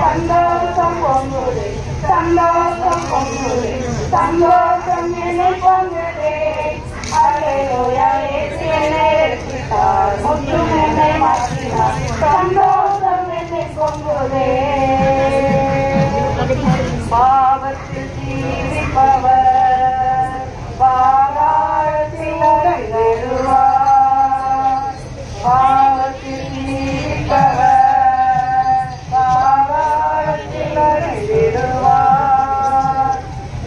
A: சந்தோஷம் பொங்குதே சந்தோஷம் பொங்குதே சந்தோஷம் என்னை பொங்குதே அல்லேலூயா இயேசு என்னை ரட்சித்தார் முற்றும் என்னை மாற்றினார் சந்தோஷம் என்னை பொங்குதே பாவத்தில் ஜீவிப்பவர் பாதாளத்தில் அடைந்திடுவார் பாவத்தில் ஜீவிப்பவர் பாதாளத்தில் அடைந்திடுவார்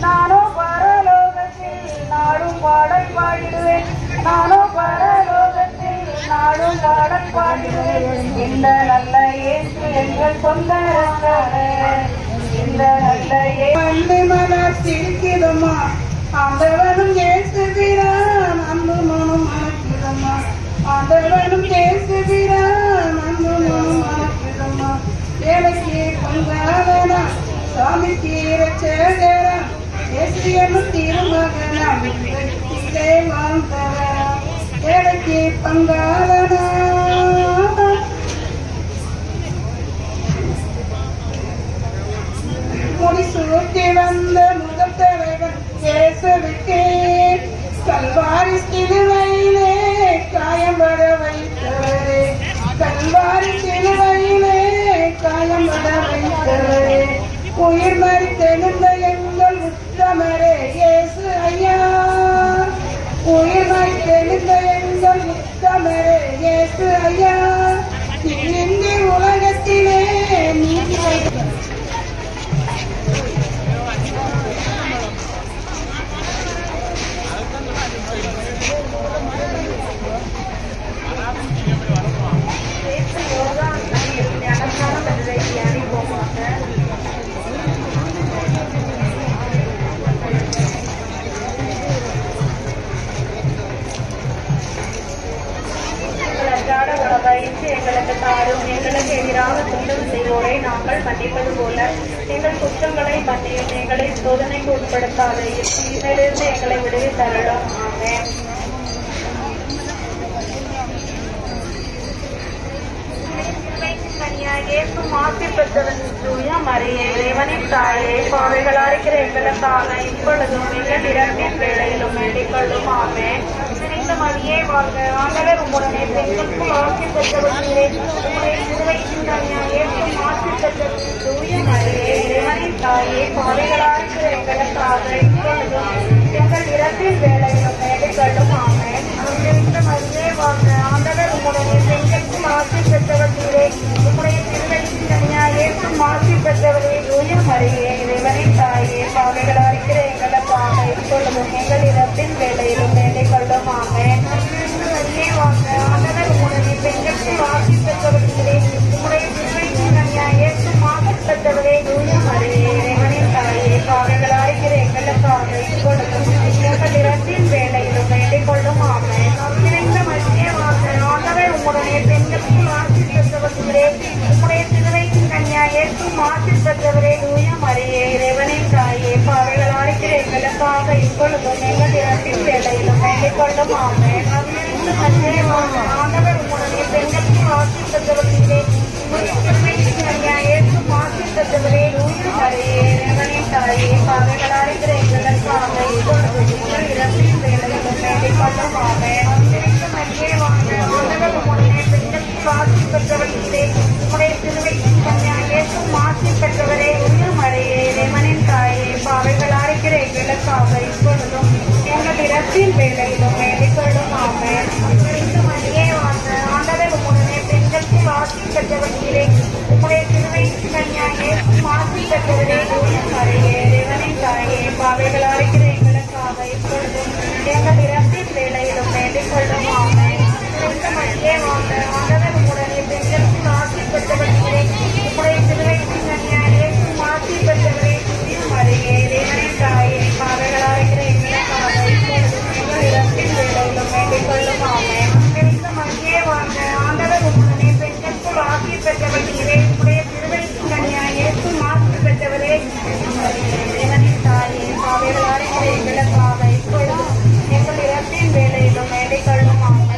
A: நானோ பரலோகத்தில் நாடும் பாடல் பாடிடுவேன் நானோ பரலோகத்தில் நாடும் பாடல் பாடிடுவேன் இந்த நல்ல இயேசு எங்கள் சொந்த ரட்சகர் இந்த நல்ல இயேசு மனசிருக்கிறோமா ஆண்டவனும் ஏசுகிறான் அன்பு மனம் மனக்கிறோமா ஆண்டவனும் ஏசுகிறான் அன்பு மனம் மனக்கிறோமா ஏழைக்கு பங்காளனா சாமிக்கு ரட்சகரா இயேசு என்னும் திருமகனா வெற்றியிலே வாழ்ந்தவரா ஏழைக்கு பங்காளனா முடிசூட்டி வந்த முதல் தலைவன் இயேசுவுக்கே கல்வாரி சிலுவையிலே காயம்பட வைத்தவரே கல்வாரி சிலுவையிலே காயம்பட வைத்தவரே உயிர் மறித்தெழுந்த எங்கள் உத்தமரே இயேசு ஐயா உயிர் மறித்தெழுந்த எங்கள் உத்தமரே இயேசு ஐயா நீ இங்கே உலகத்திலே நீ எங்களுக்கு தாரும் எங்களுக்கு எதிராக குற்றம் செய்வோரை நாங்கள் மன்னிப்பது போல எங்கள் குற்றங்களை மன்னியும் எங்களை சோதனைக்கு உட்படுத்தாத இதிலிருந்து எங்களை விடுவித்தரலாம் ஆமென். இயேசு மாற்றி பெற்றவன் தூய மரியே இறைவனின் தாயே பாவைகளா இருக்கிற எங்களுக்காக இப்பொழுதும் எங்கள் இறப்பின் வேளையிலும் வேண்டிக் கொள்ளும் ஆமென். இந்த மரியே வாழ்க ஆண்டவர் உம்முடனே பெண்களுக்கு ஆட்சி பெற்றவர்களே உம்முடைய திருவயிற்றின் கனியாய் இயேசு மாற்றி பெற்றவன் தூய மரியே இறைவனின் தாயே பாவைகளா இருக்கிற எங்களுக்காக இப்பொழுதும் எங்கள் இறப்பின் வேளையிலும் வேண்டிக் கொள்ளும் ஆமென். இந்த மரியே வாழ்க ஆண்டவர் உம்முடனே பெண்களுக்கு ஆட்சி பெற்றவர்களே உம்முடைய திருவயிற்றின் கனியாய் இயேசு மாற்றி பெற்றவரே தூய மரியே இறைவனின் தாயே பாவைகளா இருக்கிற எங்களுக்காக இப்பொழுதும் எங்கள் இறப்பின் வேளையிலும் வேண்டிக் கொள்ளும் ஆமென். மரியே வாழ்க ஆண்டவர் உம்முடனே பெண்களுக்கு ஆட்சி பெற்றவர்களே உம்முடைய திருவயிற்றின் கனியாய் இயேசு மாற்றி பெற்றவரே தூய மரியே இறைவனின் தாயே பாவைகளா இருக்கிற எங்களுக்காக இப்பொழுதும் எங்கள் இறப்பின் வேளையிலும் வேண்டிக் கொள்ளும் ஆமென். மரியே வாழ்க ஆண்டவர் உம்முடனே பெண்களுக்கு ஆட்சி பெற்றவர்களே உம்முடைய திருவயிற்றின் கனியாய் இயேசு மாற்றி பெற்றவரே தூய மரியே இறைவனின் தாயே பாவைகளா இருக்கிற எங்களுக்காக இப்பொழுதும் எங்கள் இறப்பின் வேளையிலும் வேண்டிக் கொள்ளும் ஆமென். மரியே வாழ்க ஆண்டவர் உம்முடனே பெண்களுக்கு ஆட்சி பெற்றவர்களே உம்முடைய திருவயிற்றின் கனியாய் இயேசு மாற்றி பெற்றவரே தூய மரியே இறைவனின் தாயே பாவைகளா இருக்கிற எங்களுக்காக இரத்தின் வேலையிலும் வேண்டிக்கொள்ளும் ஆமென். மரியே வாழ்க, ஆண்டவர் உம்முடனே பெண்களுக்கு ஆசி பெற்றவர்களே, உம்முடைய திருவயிற்றின் கனியாகிய ஆசி பெற்றவரே. மரியே தேவனின் தாயே, பாவிகளாய் இருக்கிற எங்களுக்காக இப்பொழுதும் எங்கள் இரத்தின் வேலையிலும் வேண்டிக்கொள்ளும் ஆமென். மரியே வாழ்க, ஆண்டவர் உம்முடனே பெண்களுக்கு ஆசி பெற்றவர்களே, உம்முடைய திருவயிற்றின் கனியாகிய ஆசி பெற்றவரே. மரியே தேவனின் தாயே, பாவிகளாய் இருக்கிற எங்களுக்காக இப்பொழுதும் எங்கள் இரத்தின் வேலையிலும் வேண்டிக்கொள்ளும் ஆமென். மரியே வாழ்க, ஆண்டவர் உம்முடனே பெண்களுக்கு ஆசி பெற்றவர்களே, உம்முடைய திருவயிற்றின் கனியாகிய ஆசி பெற்றவரே. தேவனின் தாயே, பாவிகளாய் இருக்கிற எங்களுக்காக இப்பொழுதும் எங்கள் இரத்தின் வேலையிலும் வேண்டிக்கொள்ளும் ஆமென்.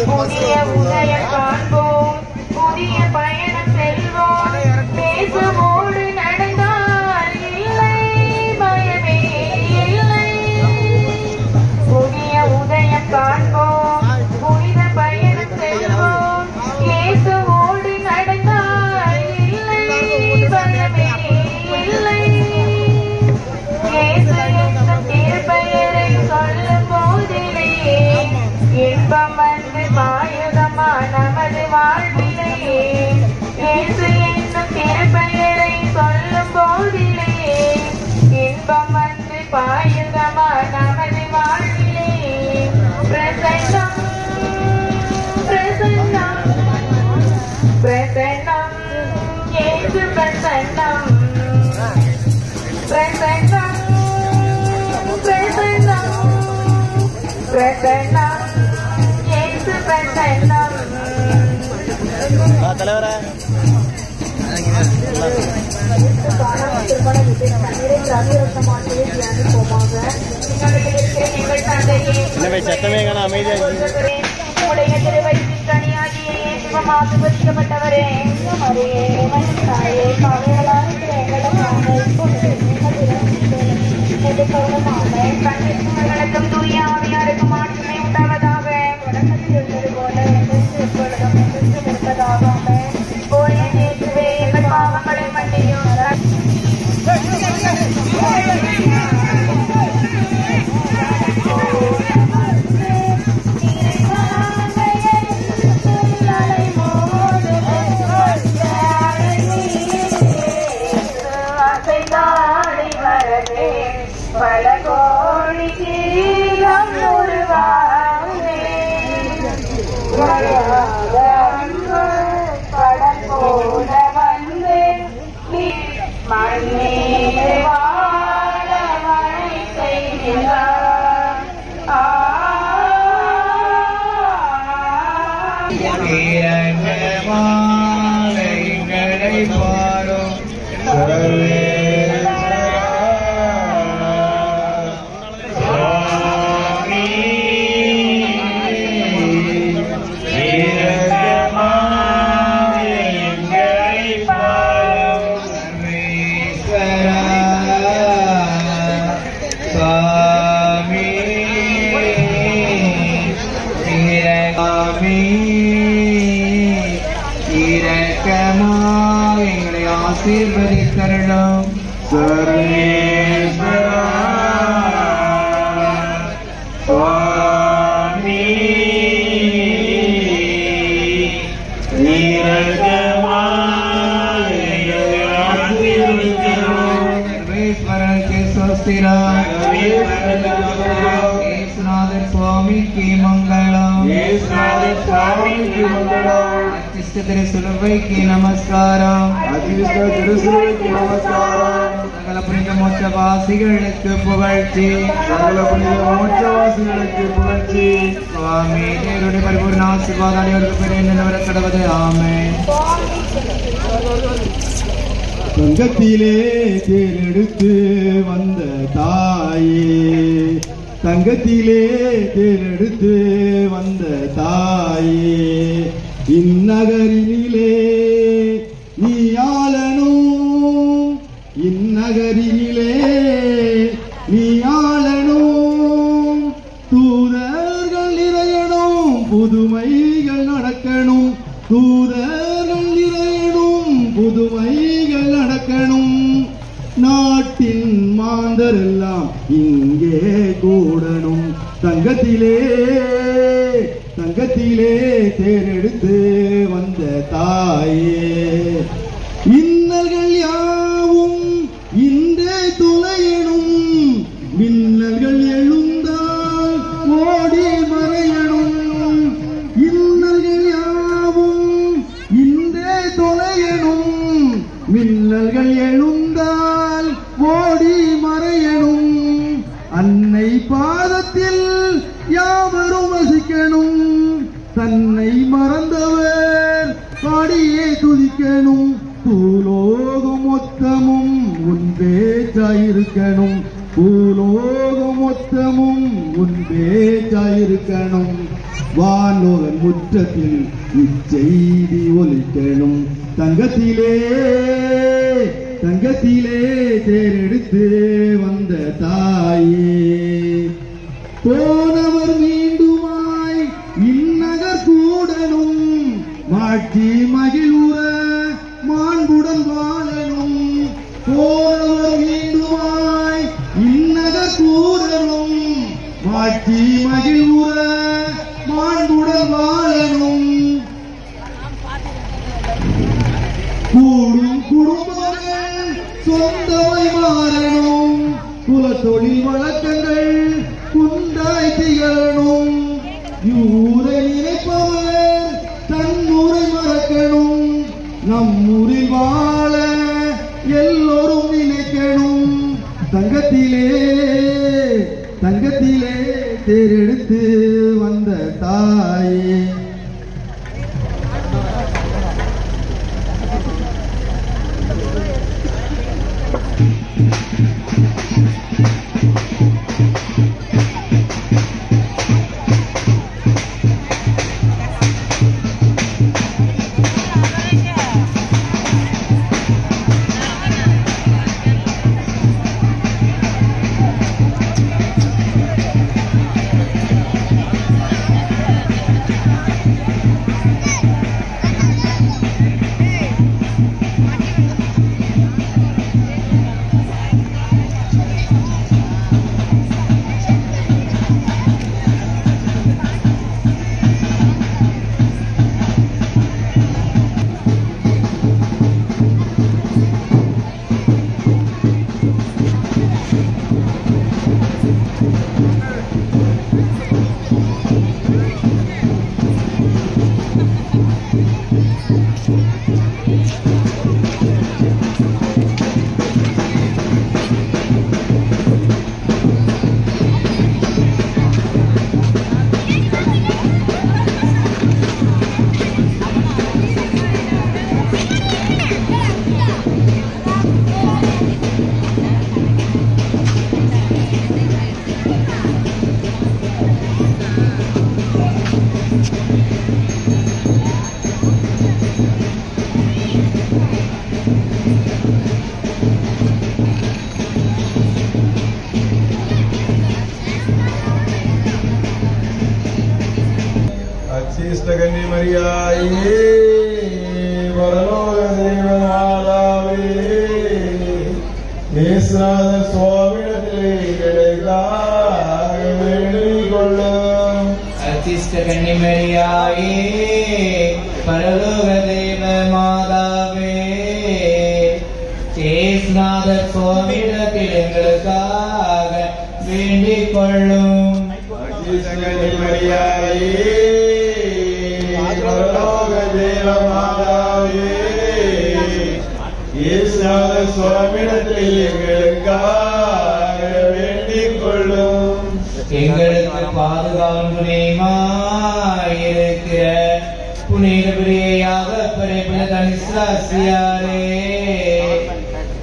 A: புதிய உதயம் காண்போம், புதிய பயணம் செல்வோம், பேசுவோடு நடந்தால் இல்லை பயமே இல்லை. புதிய உதயம் காண்போம், புனித பயணம் செல்வோம், பேசுவோடு நடந்தால் இல்லை பயமே இல்லை. இயேசு என்னும் திருப்பெயரை சொல்லும் போதிலே இன்பம் வந்து பாயுதமா நமது வாழ்விலே. இயேசு என்னும் திருப்பெயரை சொல்லும் போதிலே இன்பம் வந்து பாயுதமா நமது வாழ்விலே. பிரசன்னம் பிரசன்னம் பிரசன்னம் இயேசு பிரசன்னம் பிரசன்னம் பிரசன்னம் பிரசன்னம் இயேசு பிரசன்னம்.
F: தலைவரே
A: திருமண வீட்டில் தண்ணீரை திராட்சரசமாகவே தியானிப்போமாக.
C: உடைய திருவயிற்றின் கனியாகிய இயேசுவும் ஆசீர்வதிக்கப்பட்டவரே.
A: மரியே தாயே, பாவிகளாக இருக்கிற எங்களுக்காக இப்பொழுது
C: கண்ணுக்கும் தூய ஆவியாருக்கும் ஆட்சிமை உண்டாவதாக.
A: தொடக்கத்தில் இருந்தது போல எங்களுக்கு எப்பொழுதும் என்றும் இருப்பதாக.
C: ஓயே இயேசுவே, எங்கள் பாவங்களை மன்னியும். பல கோடி கீழம் உருவானே படம் போல வந்து நீ மண்ணே வாழ மழை செய்கிறார்.
B: ஆசீர்வதித்தருளும் சர்வேஸ்வரா சுவாமி सर्वेश्वरन के स्वस्तिरा येसुनाथर स्वामी की मंगलम अतिष्ठ तिरुसुलभै की नमस्कारम சகல புனித மோட்சவாசிகளுக்கு புகழ்ச்சி சுவாமி தேவருடைய பரிபூர்ண ஆசீர்வாதம் அனைவருக்கும் பெரிய கடவுளே ஆமென்.
F: தங்கத்திலே தேரெடுத்து வந்த தாயே, தங்கத்திலே தேரெடுத்து வந்த தாயே, இந்நகரினிலே நீ ஆளணும், இந்நகரினிலே நீ ஆளணும், தூதர்கள் நிறையணும், புதுமைகள் நடக்கணும், தூதர்கள் நிறையணும், புதுமைகள் நடக்கணும், நாட்டின் மாந்தரெல்லாம் இங்கே கூடணும், தங்கத்திலே தங்கத்திலே தேரெடுத்து வந்த தாயே, இன்னல்கள் யாவும் இன்றே துளையணும், மின்னல்கள் எழுந்தால் ஓடி மறையணும், இன்னல்கள் யாவும் இன்றே தொலையணும், மின்னல்கள் எழுந்தால் ஓடி மறையணும், அன்னை பாதத்தில் யாவரும் வசிக்கணும், தன்னை மறந்தவர் பாடியே துதிக்கணும், பூலோகம் மொத்தமும் உன் பேச்சாயிருக்கணும், பூலோகம் மொத்தமும் உன் பேச்சாயிருக்கணும், வானோகன் முற்றத்தில் இச்செய்தி ஒலிக்கணும், தங்கத்திலே தங்கத்திலே தேரெடுத்து வந்த தாயே, போனவர் மீண்டுமாய் இந்நகர் கூடணும், மாட்சி மகிழ்வுற மாண்புடன் வாழணும், போனவர் மீண்டுமாய் இந்நகர் கூடணும், மாட்சி மகிழ்வுற மாண்புடன் வாழணும், கூடும் குடும்பங்கள் சொந்தமை மாறணும், குலத்தொழில் வழக்கங்கள் குண்டாய் திகழணும், ஊரை நினைப்பவர் தன்னூரை மறக்கணும், நம்மூரில் வாழ எல்லோரும் நினைக்கணும், தங்கத்திலே தங்கத்திலே தேரெடுத்து வந்த தாயே, கன்னிமரியாயே பரலோக தெய்வ மாதாவே இயேசுநாதர் சுவாமியிடத்திலே எங்களுக்காக வேண்டிக் கொள்ளும்.
B: அர்ச்சிஷ்ட கன்னிமரியாயே பரலோக தெய்வ மாதாவே இயேசுநாதர் சுவாமியிடத்தில் எங்களுக்காக வேண்டிக் கொள்ளும்.
F: கன்னிமரியாயே பரலோக தெய்வ மாதாவே இயேசுநாதர் சுவாமியிடத்தில் எங்களுக்காக வேண்டிக் கொள்ளும்.
B: எங்களுக்கு பாதுகாவல் துணையுமாயிருக்கிற புனித பிரியையாக பரிபுரதனிஸ்லாசியாரே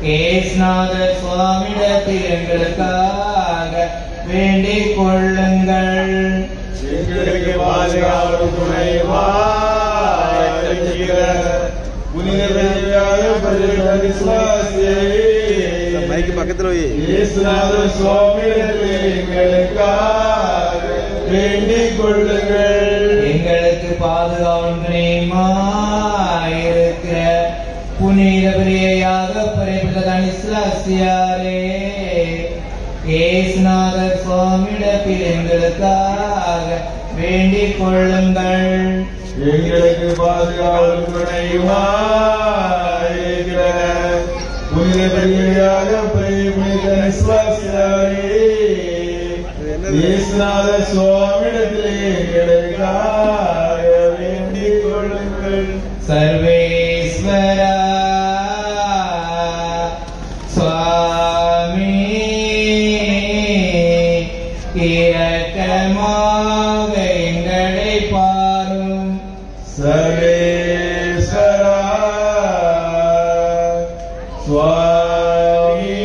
B: இயேசுநாதர் சுவாமியிடத்தில் எங்களுக்காக வேண்டிக் கொள்ளுங்கள்.
F: எங்களுக்கு பாதுகாவல் துணையுமாயிருக்கிற புனித பிரியையாக பரிபுரதனிஸ்லாசியாரே இயேசுநாதர் சுவாமியிடத்தில் எங்களுக்காக வேண்டிக் கொள்ளுங்கள்.
B: எங்களுக்கு பாதுகாவல் துணையுமாயிருக்கிற புனித பிரியையாக பரிபுரதனிஸ்லாசியாரே இயேசுநாதர் சுவாமியிடத்தில் எங்களுக்காக வேண்டிக் கொள்ளுங்கள்.
F: எங்களுக்கு பாதுகாவல் துணையுமாயிருக்கிற புனித பிரியையாக பரிபுரதனிஸ்லாசியாரே இயேசுநாதர் சுவாமியிடத்திலே எங்களுக்காக வேண்டிக் கொள்ளுங்கள்.
B: சர்வேஸ்வரா சுவாமி இரக்கமாக எங்களை பாரும்.
F: சர்வேஸ்வரா சுவாமி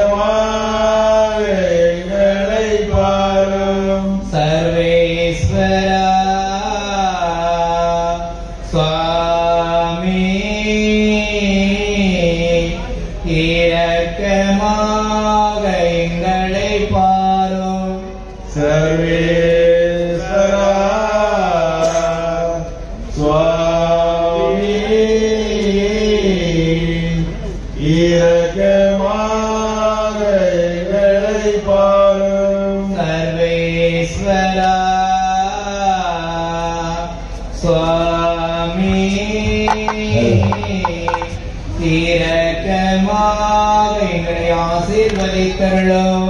F: இரக்கமாக எங்களை பாரும்.
B: சர்வேஸ்வரா சுவாமி இரக்கமாக எங்களை பாரும்.
F: சர்வேஸ்வரா சுவாமி இரக்கமாக எங்களை பாரும்.
B: சர்வேஸ்வரா சுவாமி இரக்கமாக எங்களை ஆசீர்வதித்தருளும்.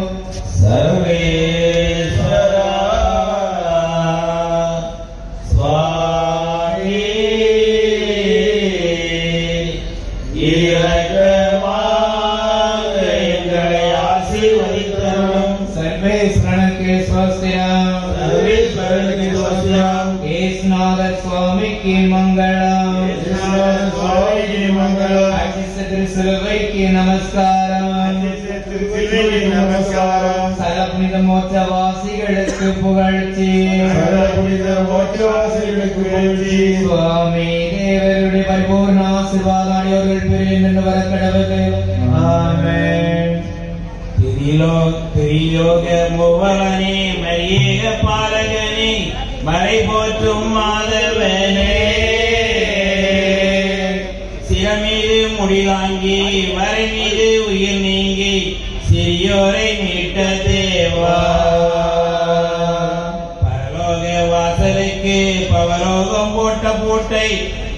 F: சர்வேஸ்வரா சுவாமி இரக்கமாக எங்களை ஆசீர்வதித்தருளும்.
B: சர்வேஸ்வரனுக்கு ஸ்வஸ்திரம்.
F: சர்வேஸ்வரனுக்கு ஸ்வஸ்திரம்.
B: இயேசுநாதர் சுவாமிக்கு மங்களம்.
F: இயேசுநாதர் சுவாமிக்கு மங்களம்.
B: அச்சிஷ்ட திருசிலுவைக்கு நமஸ்காரம்.
F: திருச்சிலுவைக்கு நமஸ்காரம்.
B: சரபுனித மோட்சவாசிகளுக்கு புகழ்ச்சி.
F: சரபுனித மோட்சவாசிகளுக்கு புகழ்ச்சி.
B: சுவாமி தேவருடைய பரிபூர்ண ஆசீர்வாதம் அடியோர்கள் பெரிய வர கடவுளே. ஆமென்.
G: திரிலோக மூவலனே மரியேக பாலகனே மறை போற்றும் மாதவனே சிரமீது முடிலாங்கி வரை மீது உயிர் நீங்கி சிறியோரை மீட்ட தேவா பரலோக வாசலுக்கு பவரோகம் போட்ட பூட்டை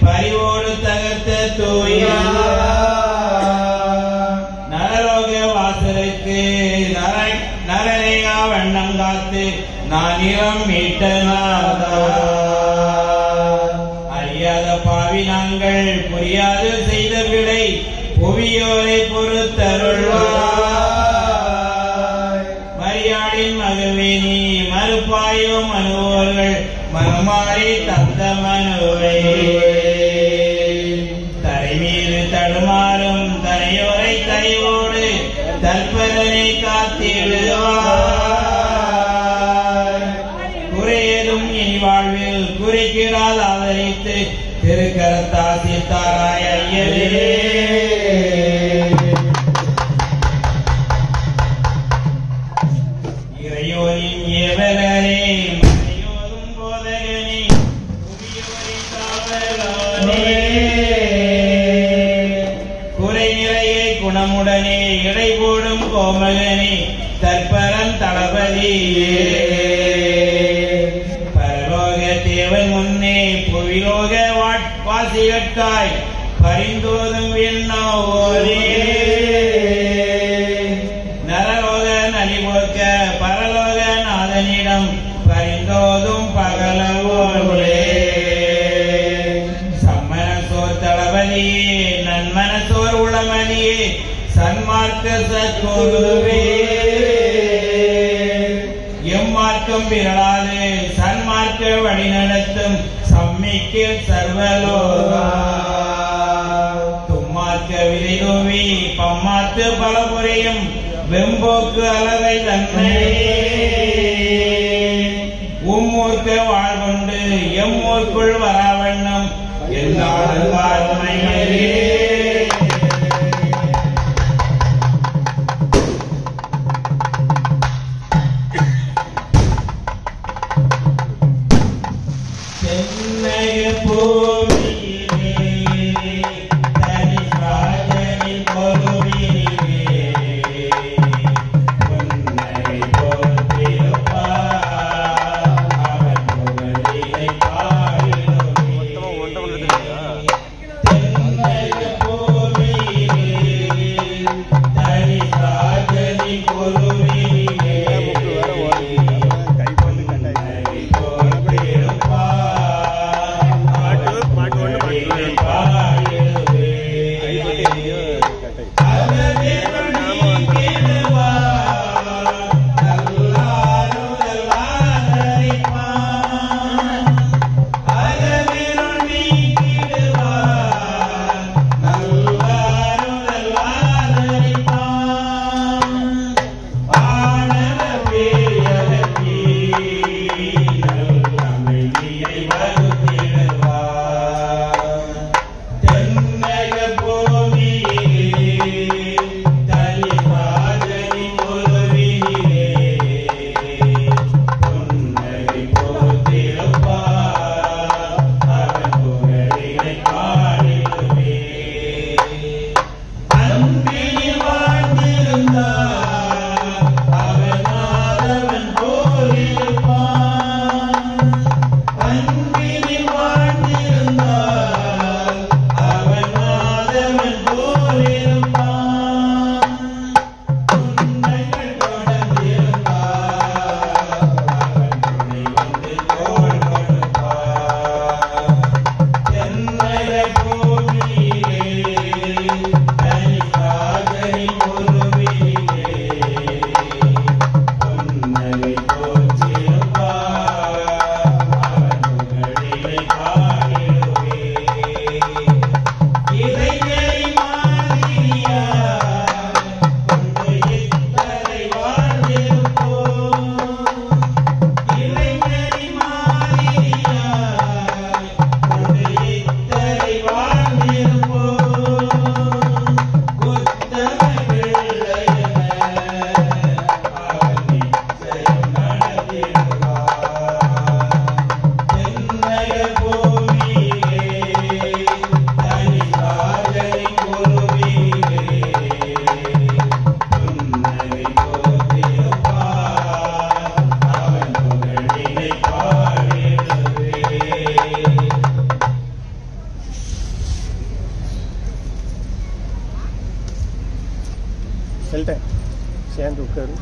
G: பரிவோடு தகர்த்த தூயா நரலோக வாசலுக்கு நரரேகா வண்ணம் காத்து நானிலம் மீட்ட நாதா அறியாத பாவி நாங்கள் புரியாது செய்த விடை புவியோரை பொறுத்தருள்வாய் மரியாளின் மகவே நீ மறுப்பாயோ மனுவோர்கள் மறுமாறி தந்த மனுவை தரை மீது தடுமாறும் தரையோரை தரையோடு தற்பதனை காத்திடுவாய் குறையதும் இனி வாழ்வில் குறைக்கிறால் ஆதரித்து திருக்கரத்தாசித்தாராய் ஐயரே இறையோனின் ஏவல குறை நிறையை குணமுடனே இடை போடும் கோமகனே தற்பரன் தளபதியே பரலோக தேவன் முன்னே புவிலோக வாசிகட்காய் பரிந்தோதும் விண்ணோரே நரலோக நலிபோக்க பரலோக நாதனிடம் பரிந்தோதும் பகலவோர்களே சம்மனசோர் தளபதியே நன்மனசோர் உளமதியே சன்மார்க்க சத்குருவே எம்மார்க்கம் பிறளாது சன்மார்க்க வழிநடத்தும் சம்மிக்கு சர்வலோகா தும்மார்க்க விரைதோவி பம்மாத்து பல புரியும் வெம்போக்கு அலகை தன்னை உம்மூர்க்க வாழ்கொண்டு எம்மூர்க்குள் வராவண்ணம் எல்லாரும் வாழ்மையே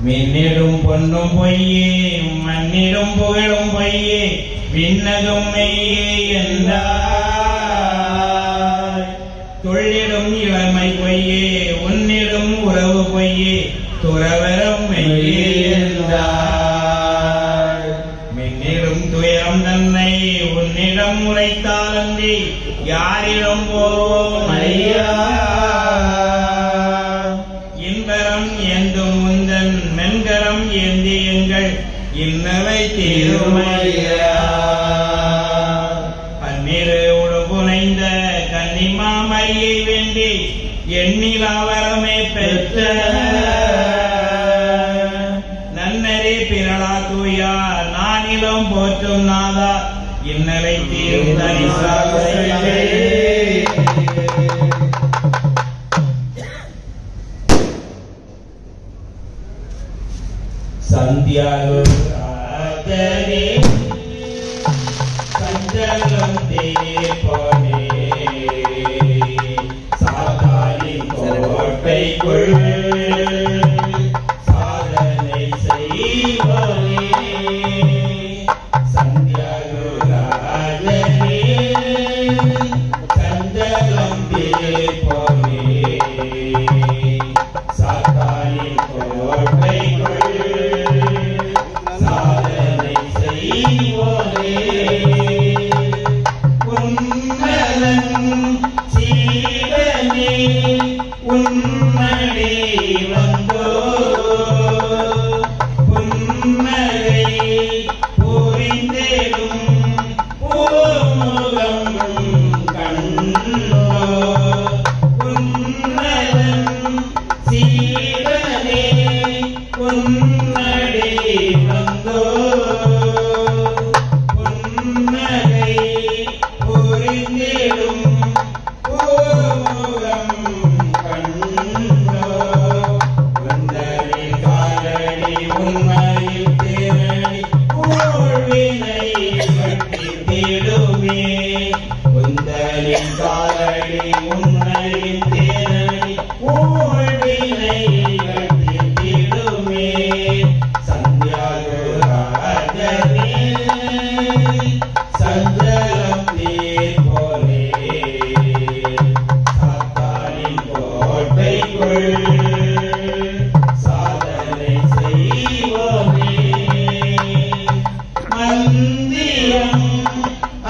G: மின்னிடும் பொன்னும் பொய்யே மண்ணிடும் புகழும் பொய்யே விண்ணகும் மெய்யே என்றாய் தொழிலும் இளமை பொய்யே உன்னிடும் உறவு பொய்யே துறவரும் மெய்யே என்றாய் மின்னிடும் துயரம் தன்னை உன்னிடம் உரைத்தாலந்தி யாரிடம் போவோம் ஐயா இன்பரம் ஏந்தும் முந்தன் மென்கரம் ஏந்தியுங்கள் இன்னவை தீருமையா பன்னிரு உடுபுனைந்த கன்னிமாமரியை வேண்டி எண்ணிலாவரமே பெற்ற நன்னரே பிறளா தூயா நானிலம் போற்றும் நாதா இன்னலை தீரும் தனிசாலே. சந்தியாகோ ராஜனே சஞ்சலம் தேப்பனே சாதாரின் கோட்டைக்குள் சாதனை செய்வனே. சந்தியாகோ ராஜனே சஞ்சலம் தேப்பனே சாதாரின் கோட்டைக்குள் சாதனை செய்வோனே. உன்னதன் சீடனே உன்னடி வந்தோ புன்னகை புரிந்தேடும் பூமுகம் கண்டோ. உன்னதன் சீடனே உன்னடி வந்தோ புன்னகை புரிந்திடும் பூமுகம் கண்டோ. உந்தரின் காலடி உண்மையில் திரளி ஊழ்வினை கட்டித்திடுமே. உந்தரின் காலடி உண்மையில் திரளி ஊழ்வினை கட்டித்திடுமே. சந்தியாகோ ராஜனே சஞ்சலம் தீர்ப்போனே சாத்தானின் கோட்டைக்குள் சாதனை செய்வோனே. மந்திரம்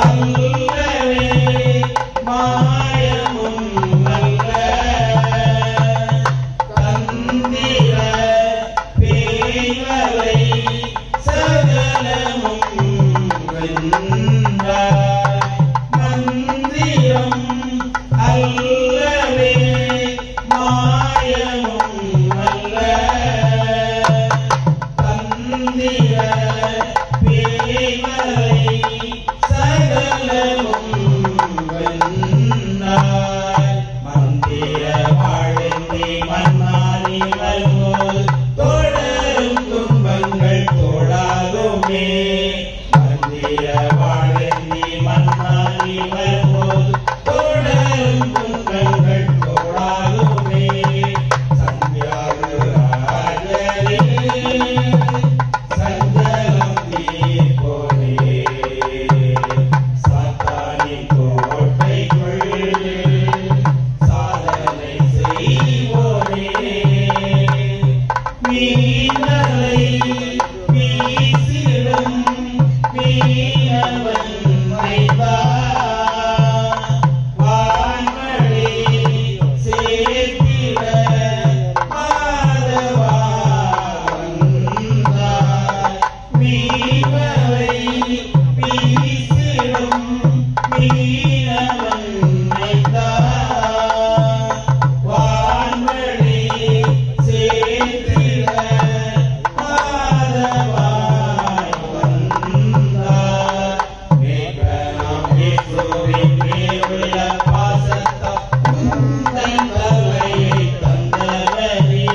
G: அல்லவே மாயமும் அல்ல தந்திர பேய்வலை சகலமும் வென்றாய். மந்திரம் அல்லவே மாயமும் அல்ல தந்திர பேய்வலை சகலமும் வென்றாய். மந்திர வாழ்ந்தி மன்னானி வருவோல் தொடரும் துன்பங்கள் தோடாகுமே. மந்திர வாழ்ந்தி மன்னானி வருவோல் தொடரும் துன்பங்கள் தோடாகுமே. சந்தியாகோ ராஜனே சஞ்சலம் தீர்ப்போனே சாத்தானின் கோட்டைக்குள் சாதனை செய்வோனே. மீனலை வீசிடும் மீனவன் மைந்தா வான்மழை சேர்த்திட மாதவா வந்தாய். மீனலை வீசிடும் மீனவன் மைந்தா வான்மழை சேர்த்திட மாதவாய் வந்தாய். மேகனாம் இயேசுவின் மேலுள்ள பாசத்தால் உந்தன் தலையை தந்தவனே.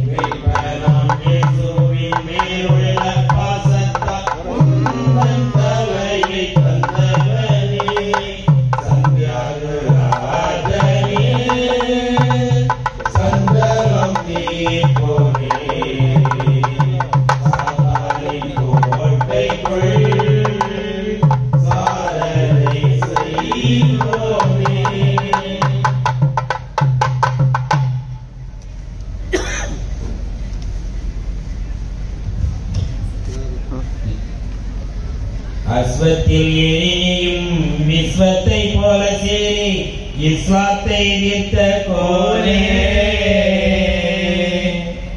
G: மேகனாம் இயேசுவின் மேலுள்ள பாசத்தால் உந்தன் தலையை தந்தவனே. சந்தியாகோ ராஜனே சஞ்சலம் தீர்ப்போனே சாத்தானின் கோட்டைக்குள் சாதனை செய்வோனே. அஸ்வத்தில் எரியும் விஸ்வத்தை போல சேரி இஸ்வாத்தை எதிர்த்த கோனே.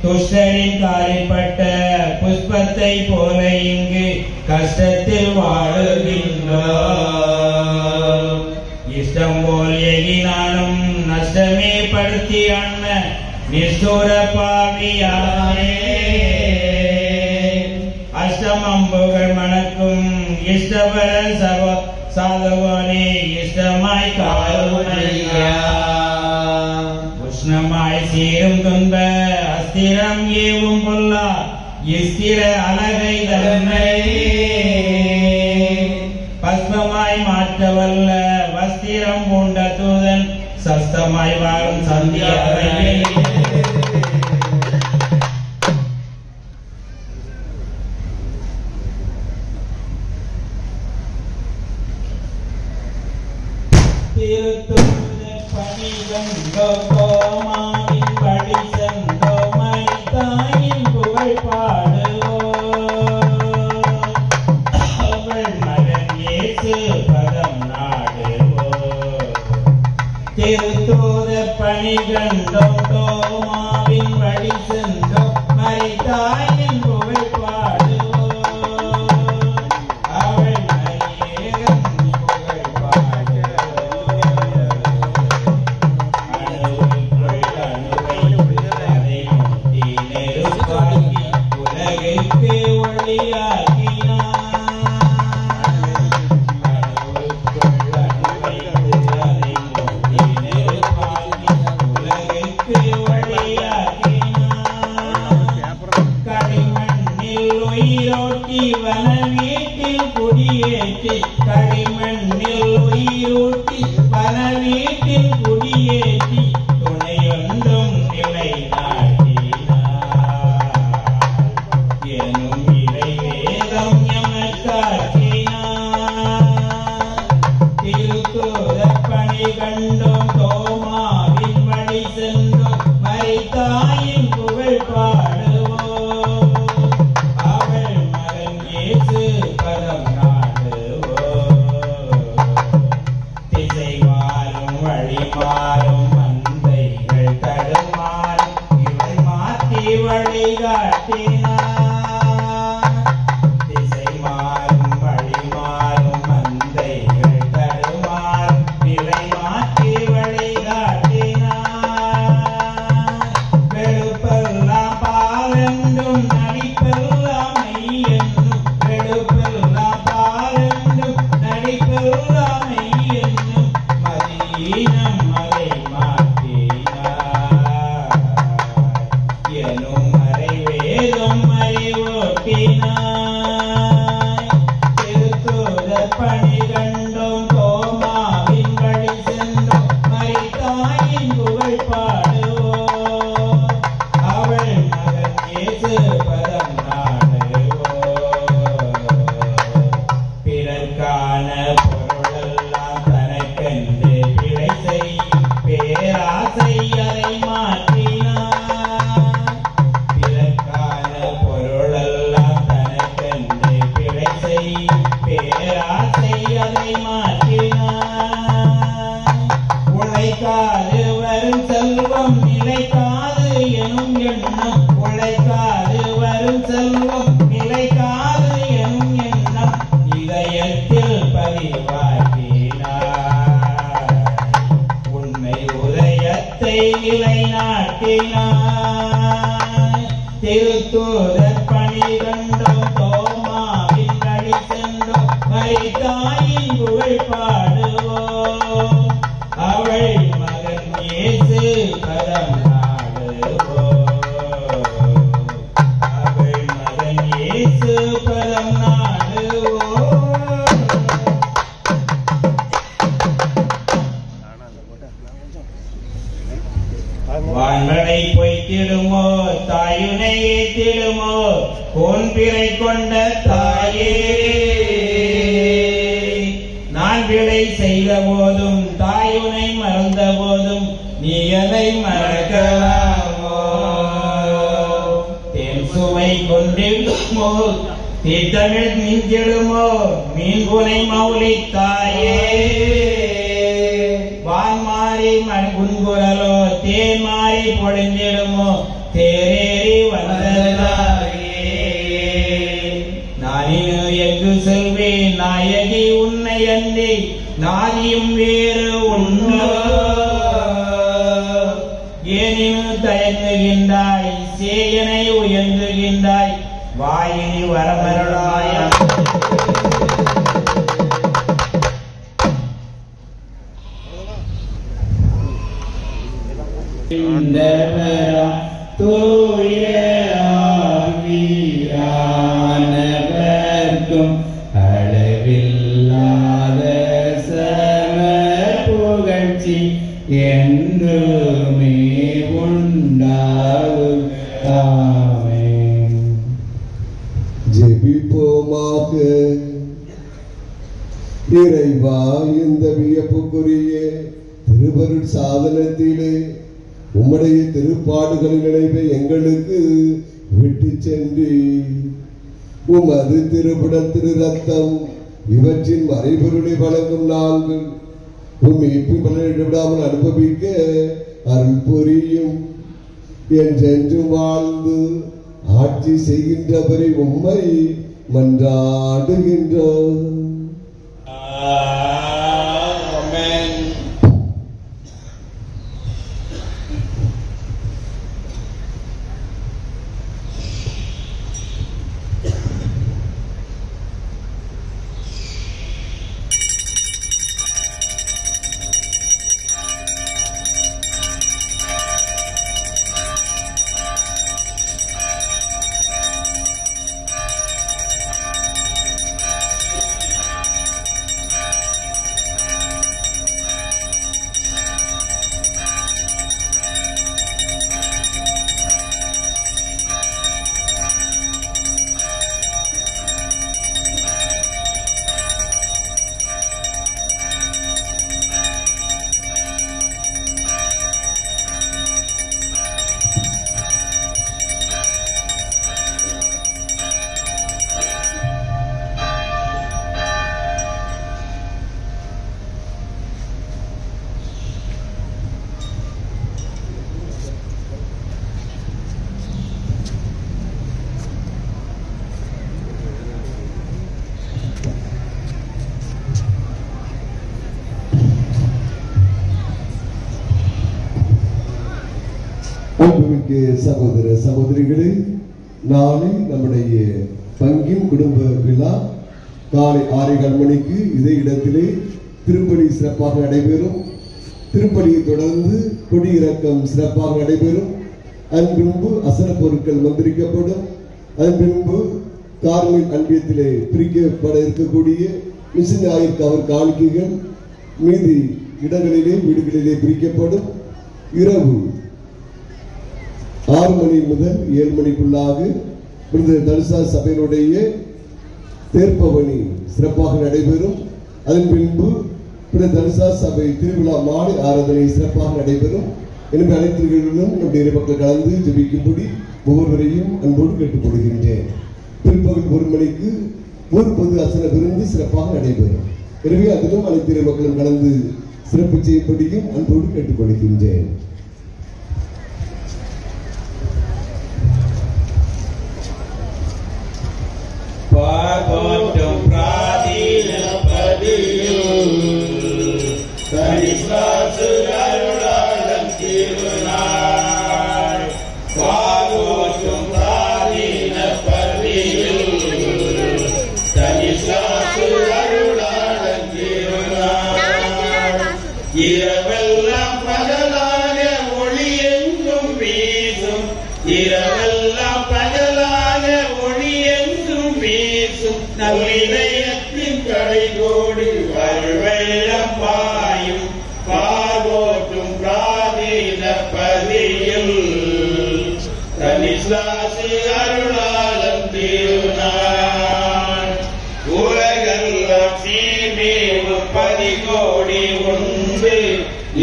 G: துஷ்டரின் காலிப்பட்ட புஷ்பத்தை போல இங்கு கஷ்டத்தில் வாழுகின்றோம். இஷ்டம் போல் எகினாலும் நஷ்டமே படுத்தி அண்ண நிஷ்டூர பாவியானே. அஷ்டமம்புகள் வணக்கும் இஷ்டபர சாதகோனே இஷ்டமாய் காருணையா உஷ்ணமாய் சீரும் துன்ப அஸ்திரம் ஏவும் பொல்லா இஸ்திர அழகை தன்னை பஸ்மமாய் மாற்றவல்ல வஸ்திரம் பூண்ட தூதன் சஸ்தமாய் வாழும் சந்தியாவை கோமாவின் படி சென்றோ மணித்தாயின் புகழ் பாடுவோ அவள் மகன் இயேசு பதம் நாடுவோ திருத்தூத பணி கண்டோம் கோமாவின் படி சென்றோ மணித்தாயின் புகழ் பாடுவோ அவள் மரியேகன் புகழ் பாடுவோ உலகிற்கு களிமண்ணில் உயிரோட்டி வன வீட்டில் குடியேற்றி களிமண்ணில் உயிரோட்டி வன வீட்டில் குடியேற்றி துணையொன்றும் நிலை எனும் இறை வேதம் திருத்தூத பணி கண்டோம் தோமாவின் வழி சென்றோம் மரித்தாயின் புகழ் பாடுவோம் அவள் மகன் இயேசு பதம் நாடுவோம் திசை மாறும் வழி மாறும் மந்தைகள் தடுமாறும் இவள் மாற்றி வழிகாட்டினார் பணி கண்டோம் தோமாவின் வழி சென்றோம் மரித்தாயின் புகழ் பாடுவோம் அவள் மகன் இயேசு பதம் நாடுவோம் பிறர்க்கான பொருளெல்லாம் தனக்கென்று பிழை செய்யும் பேராசை அதை மாற்றினார் பிறர்க்கான பொருளெல்லாம் தனக்கென்று பிழை செய்யும் பேராசை அதை மாற்றினார் உழைக்காது வரும் செல்வம் நிலைக்காது எனும் எண்ணம் உழைக்காது வரும் செல்வம் நிலைக்காது எனும் எண்ணம் இதயத்தில் பதிவாக்கினார் உண்மை உதயத்தை நிலைநாட்டினார் திருத்தூத பணி கண்டோம் தோமாவின் வழி சென்றோம் மரித்தாயின் புகழ் பாடுவோம் அவள் மகன் இயேசு பதம் நாடுவோம் அவள் மகன் இயேசு பதம் நாடுவோம் வான்மழை பொய்த்திடுமோ தாயுனை ஏத்திடுமோ கோன் பிறை கொண்ட தாயே நான் பிழை செய்த போதும் தாயுனை மறந்த போதும் நீ எதை மறக்கலாமோ தேன் சுவை கொண்டிடுமோ தீத்தமிழ் மிஞ்சிடுமோ மீன் குனை மௌலி தாயே வான் மாறி குன்குரலோ தேன் மாறி பொழிஞ்சிடுமோ தேரேறி வந்ததாயே நானினு எங்கு செல்வேன் நாயகி உன்னை அன்றி நாதியும் வேறு உண்டோ ஏனினு தயங்குகின்றாய் சேயனை உயர்ந்துகின்றாய் வாயினி வரமருளாய் தூய ஆவியானவர்க்கும் அளவில்லாத சம புகழ்ச்சி என்றுமே உண்டாகும். ஆமென்.
H: ஜெபிப்போமாக. இறைவா, இந்த வியப்புக்குரிய திருவருட் சாதனத்திலே உம்முடைய திருப்பாடுகளின் நினைவை எங்களுக்கு விட்டு சென்று உமது திருப்புடல் திரு ரத்தம் இவற்றின் மறைபொருளை வழங்கும் நாங்கள் மீட்பு பலனிடாமல் அனுபவிக்க அருள் புரியும். என்றென்றும் வாழ்ந்து ஆட்சி செய்கின்றவரை உம்மை மன்றாடுகின்றோம்.
G: ஆமென்.
H: அன்புமிக்க சகோதர சகோதரிகளே, நாளை நம்முடைய பங்கின் குடும்ப விழா காலை 6:15 மணிக்கு இதே இடத்திலே திருப்பலி சிறப்பாக நடைபெறும். திருப்பலியை தொடர்ந்து கொடியிறக்கம் சிறப்பாக நடைபெறும். அதன் பின்பு அசன பொருட்கள் மந்திரிக்கப்படும். அதன் பின்பு கார்மில் அன்பியத்திலே பிரிக்கப்பட இருக்கக்கூடிய மிஷன் ஞாயிற்காவர் காணிக்கைகள் மீதி இடங்களிலே வீடுகளிலே பிரிக்கப்படும். இரவு 6 மணி முதல் 7 மணிக்குள்ளாக தனுசா சபையினுடைய தேர்ப்பவனி சிறப்பாக நடைபெறும். அதன் பின்பு தனுசா சபை திருவிழா மாலை ஆராதனை சிறப்பாக நடைபெறும். எனவே அனைத்து நம்முடைய மக்கள் கலந்து ஜெபிக்கும்படி ஒவ்வொருவரையும் அன்போடு கேட்டுக்கொள்கின்றேன். பிற்பகல் 1 மணிக்கு ஒரு பொது அசன விருந்து சிறப்பாக நடைபெறும். எனவே அதிலும் அனைத்து மக்களும் கலந்து சிறப்பு செய்யப்படியும் அன்போடு கேட்டுக்கொள்கின்றேன்.
G: பாகோட்டும் பிராதீனபதியில் தனிசாசு அருளாளம் திருநாள். பாகோட்டும் பிராதீனபதியில் தனிசாசு அருளாளம் திருநாள். இரவெல்லாம் பகலாக ஒளி எங்கும் வீசும். இரவெல்லாம் பகலாக ஒளி எங்கும் வீசும். நல்லிதயத்தின் கடைகோடி அருள்வெள்ளம் பாயும். பாகோட்டும் பிராதீனபதியில் தனிசாசு அருளாளம் திருநாள். உலகெல்லாம் சீர்மேவும் 10 கோடி உண்டு.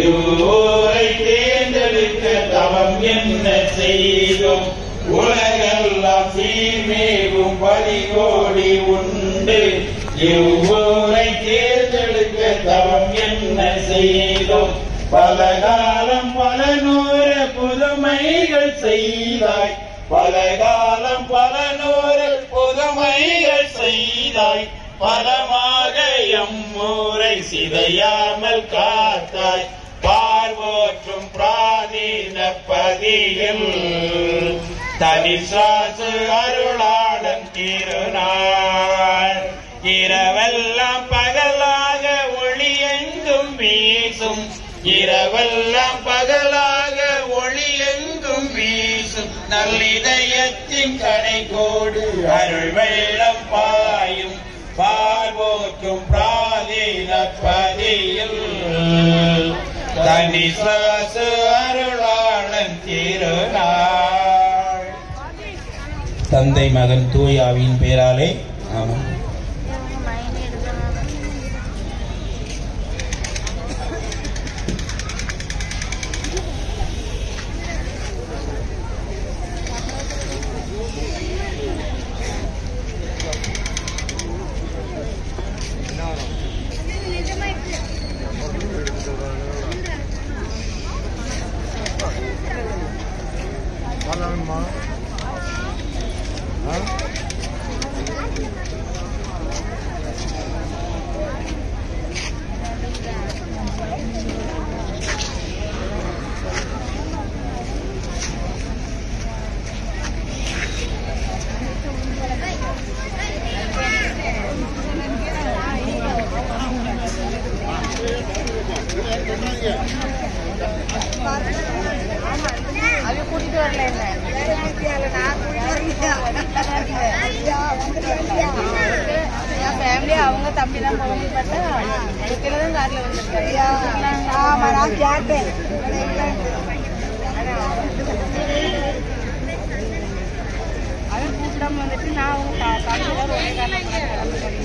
G: இவ்வூரை தேர்ந்தெடுக்க தவம் என்ன செய்தோம். உலகெல்லாம் சீர்மேவும் 10 கோடி உண்டு. இவ்வூரை தேர்ந்தெடுக்க தவம் என்ன செய்தோம். பல காலம் பல நூறு புதுமைகள் செய்தாய். பல காலம் பல நூறு புதுமைகள் செய்தாய். பலமாக எம்மூரை சிதையாமல் காத்தாய். பார்வோற்றும் பிராதீனபதியில் தனிசாசு அருளாளன் திருநாள். இரவெல்லாம் பகலாக ஒளி எங்கும் வீசும். இரவெல்லாம் பகலாக ஒளி எங்கும் வீசும். நல்லிதயத்தின் கடைகோடு அருள் வெள்ளம் பாயும் பார்வோற்றும் பிராதீன பதியில் தனி சுவாச அருளாளன் திருநாள். தந்தை மகன் தூயாவின் பேராலே ஆமாம்.
A: அவங்க தம்பி தான் போகப்பட்ட தான் கார்ல வந்துருக்காரு. அவன் கூப்பிடாம வந்துட்டு நான் அவங்க காலையில ஒரே காரணம்